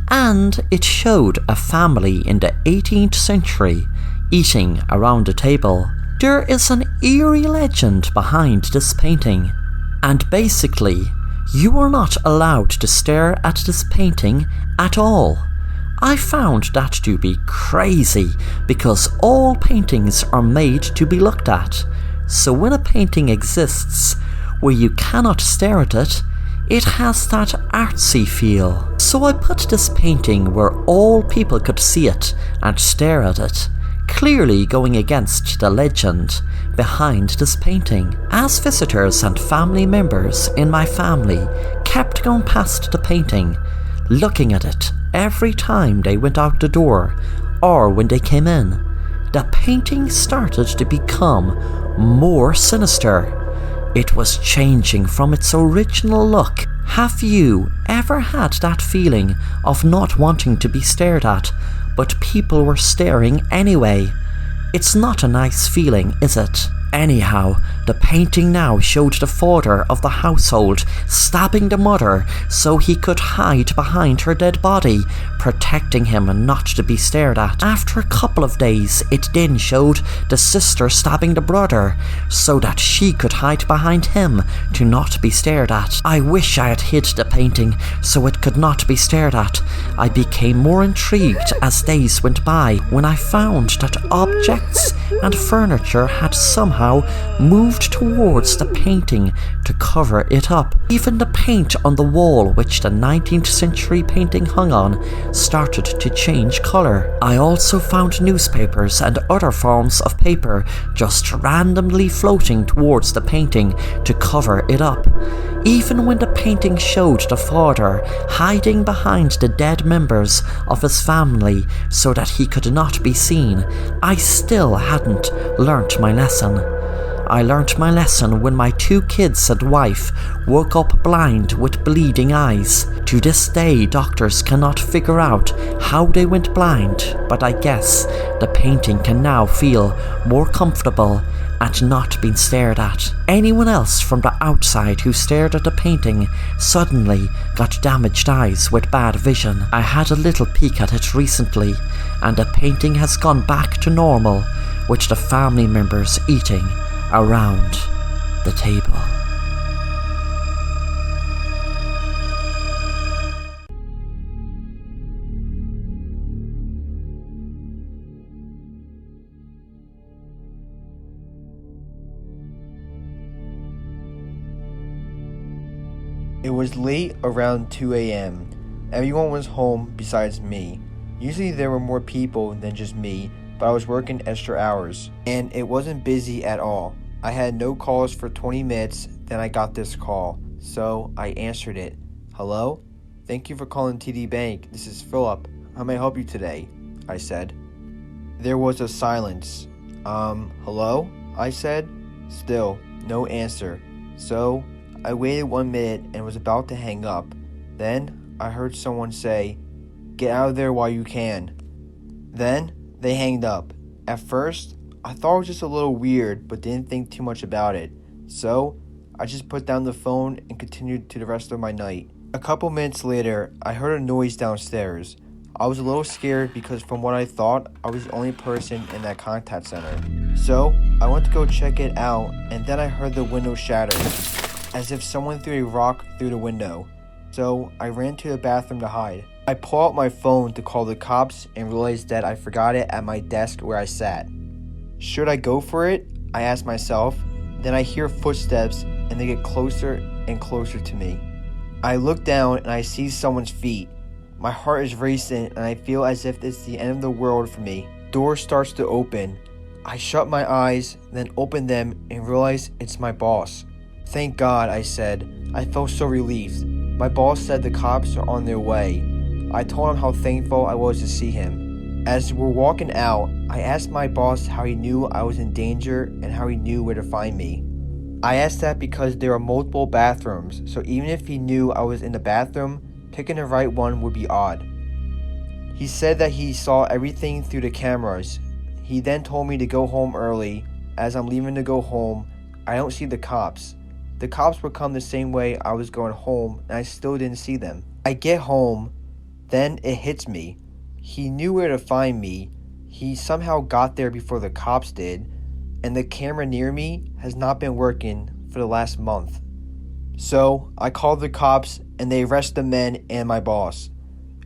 and it showed a family in the 18th century eating around a table. There is an eerie legend behind this painting, and basically, you are not allowed to stare at this painting at all. I found that to be crazy because all paintings are made to be looked at, so when a painting exists where you cannot stare at it, it has that artsy feel. So I put this painting where all people could see it and stare at it, clearly going against the legend behind this painting. As visitors and family members in my family kept going past the painting, looking at it every time they went out the door or when they came in, the painting started to become more sinister. It was changing from its original look. Have you ever had that feeling of not wanting to be stared at, but people were staring anyway? It's not a nice feeling, is it? Anyhow, the painting now showed the father of the household stabbing the mother so he could hide behind her dead body, protecting him not to be stared at. After a couple of days, it then showed the sister stabbing the brother so that she could hide behind him to not be stared at. I wish I had hid the painting so it could not be stared at. I became more intrigued as days went by when I found that objects and furniture had somehow moved towards the painting to cover it up. Even the paint on the wall which the 19th century painting hung on started to change colour. I also found newspapers and other forms of paper just randomly floating towards the painting to cover it up. Even when the painting showed the father hiding behind the dead members of his family so that he could not be seen, I still hadn't learnt my lesson. I learnt my lesson when my 2 kids and wife woke up blind with bleeding eyes. To this day, doctors cannot figure out how they went blind, but I guess the painting can now feel more comfortable and not being stared at. Anyone else from the outside who stared at the painting suddenly got damaged eyes with bad vision. I had a little peek at it recently, and the painting has gone back to normal, with the family members eating around the table. It was late, around 2 a.m. Everyone was home besides me. Usually there were more people than just me, but I was working extra hours, and it wasn't busy at all. I had no calls for 20 minutes, then I got this call, so I answered it. Hello? Thank you for calling TD Bank. This is Philip. How may I help you today? I said. There was a silence. Hello? I said. Still, no answer. So, I waited 1 minute and was about to hang up. Then, I heard someone say, "Get out of there while you can." Then, they hanged up. At first, I thought it was just a little weird, but didn't think too much about it. So, I just put down the phone and continued to the rest of my night. A couple minutes later, I heard a noise downstairs. I was a little scared because from what I thought, I was the only person in that contact center. So, I went to go check it out, and then I heard the window shatter, as if someone threw a rock through the window. So, I ran to the bathroom to hide. I pulled out my phone to call the cops and realized that I forgot it at my desk where I sat. Should I go for it? I asked myself. Then I hear footsteps and they get closer and closer to me. I look down and I see someone's feet. My heart is racing and I feel as if it's the end of the world for me. Door starts to open. I shut my eyes, then open them and realize it's my boss. Thank God, I said. I felt so relieved. My boss said the cops are on their way. I told him how thankful I was to see him. As we're walking out, I asked my boss how he knew I was in danger and how he knew where to find me. I asked that because there are multiple bathrooms, so even if he knew I was in the bathroom, picking the right one would be odd. He said that he saw everything through the cameras. He then told me to go home early. As I'm leaving to go home, I don't see the cops. The cops would come the same way I was going home, and I still didn't see them. I get home, then it hits me. He knew where to find me. He somehow got there before the cops did, and the camera near me has not been working for the last month. So, I called the cops, and they arrested the men and my boss.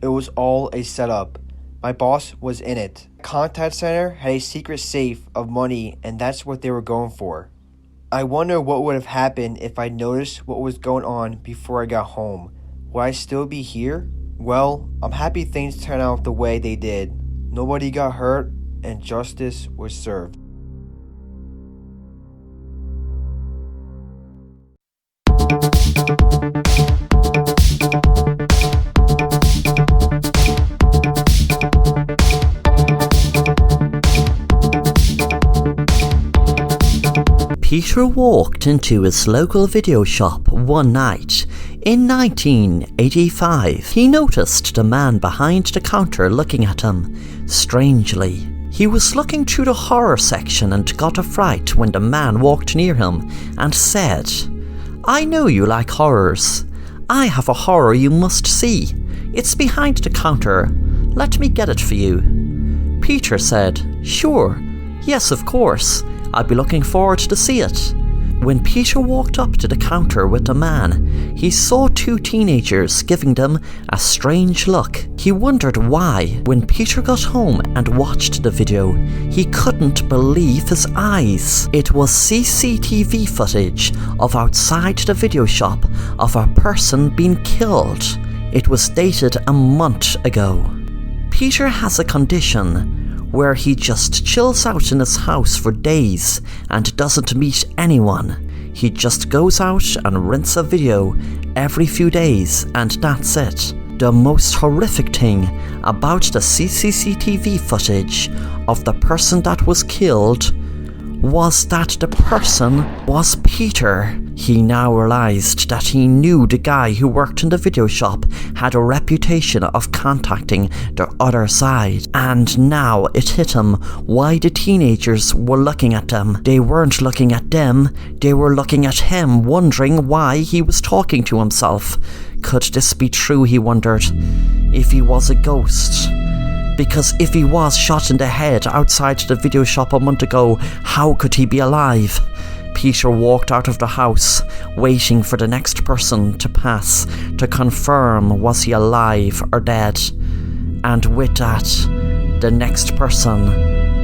It was all a setup. My boss was in it. The contact center had a secret safe of money, and that's what they were going for. I wonder what would have happened if I noticed what was going on before I got home. Would I still be here? Well, I'm happy things turned out the way they did. Nobody got hurt, and justice was served. Peter walked into his local video shop one night in 1985. He noticed the man behind the counter looking at him strangely. He was looking through the horror section and got a fright when the man walked near him and said, "I know you like horrors. I have a horror you must see. It's behind the counter. Let me get it for you." Peter said, "Sure, yes of course. I'd be looking forward to see it." When Peter walked up to the counter with the man, he saw 2 teenagers giving them a strange look. He wondered why. When Peter got home and watched the video, he couldn't believe his eyes. It was CCTV footage of outside the video shop of a person being killed. It was dated a month ago. Peter has a condition where he just chills out in his house for days and doesn't meet anyone. He just goes out and rents a video every few days and that's it. The most horrific thing about the CCTV footage of the person that was killed was that the person was Peter. He now realised that he knew the guy who worked in the video shop had a reputation of contacting the other side. And now it hit him why the teenagers were looking at them. They weren't looking at them, they were looking at him, wondering why he was talking to himself. Could this be true, he wondered, if he was a ghost? Because if he was shot in the head outside the video shop a month ago, how could he be alive? Peter walked out of the house, waiting for the next person to pass to confirm was he alive or dead. And with that, the next person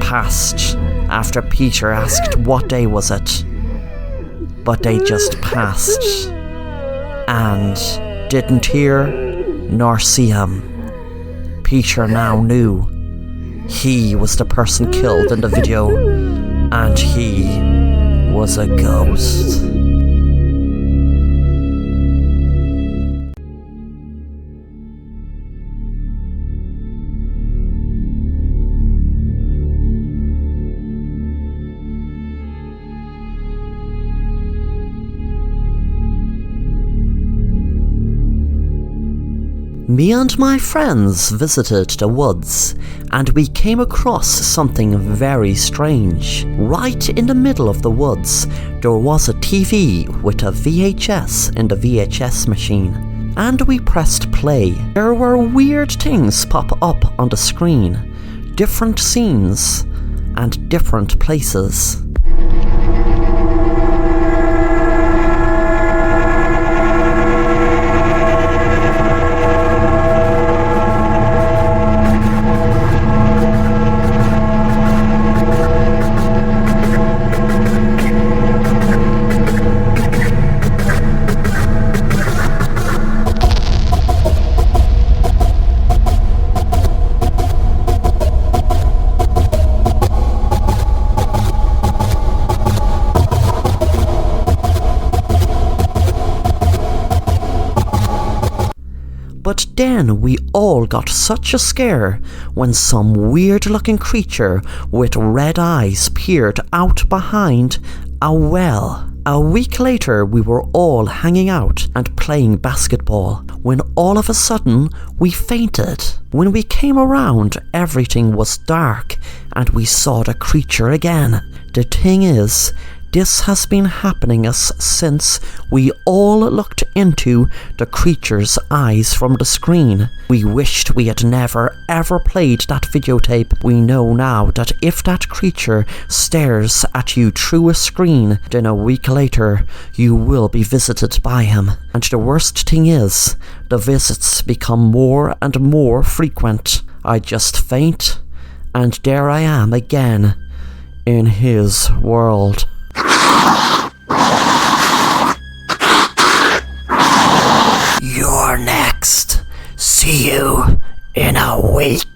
passed after Peter asked what day was it. But they just passed and didn't hear nor see him. Peter now knew he was the person killed in the video, and he was a ghost. Me and my friends visited the woods, and we came across something very strange. Right in the middle of the woods, there was a TV with a VHS in the VHS machine, and we pressed play. There were weird things pop up on the screen, different scenes, and different places. But then we all got such a scare when some weird-looking creature with red eyes peered out behind a well. A week later, we were all hanging out and playing basketball when all of a sudden we fainted. When we came around, everything was dark and we saw the creature again. The thing is, this has been happening us since we all looked into the creature's eyes from the screen. We wished we had never ever played that videotape. We know now that if that creature stares at you through a screen, then a week later you will be visited by him. And the worst thing is, the visits become more and more frequent. I just faint, and there I am again, in his world. You're next. See you in a week.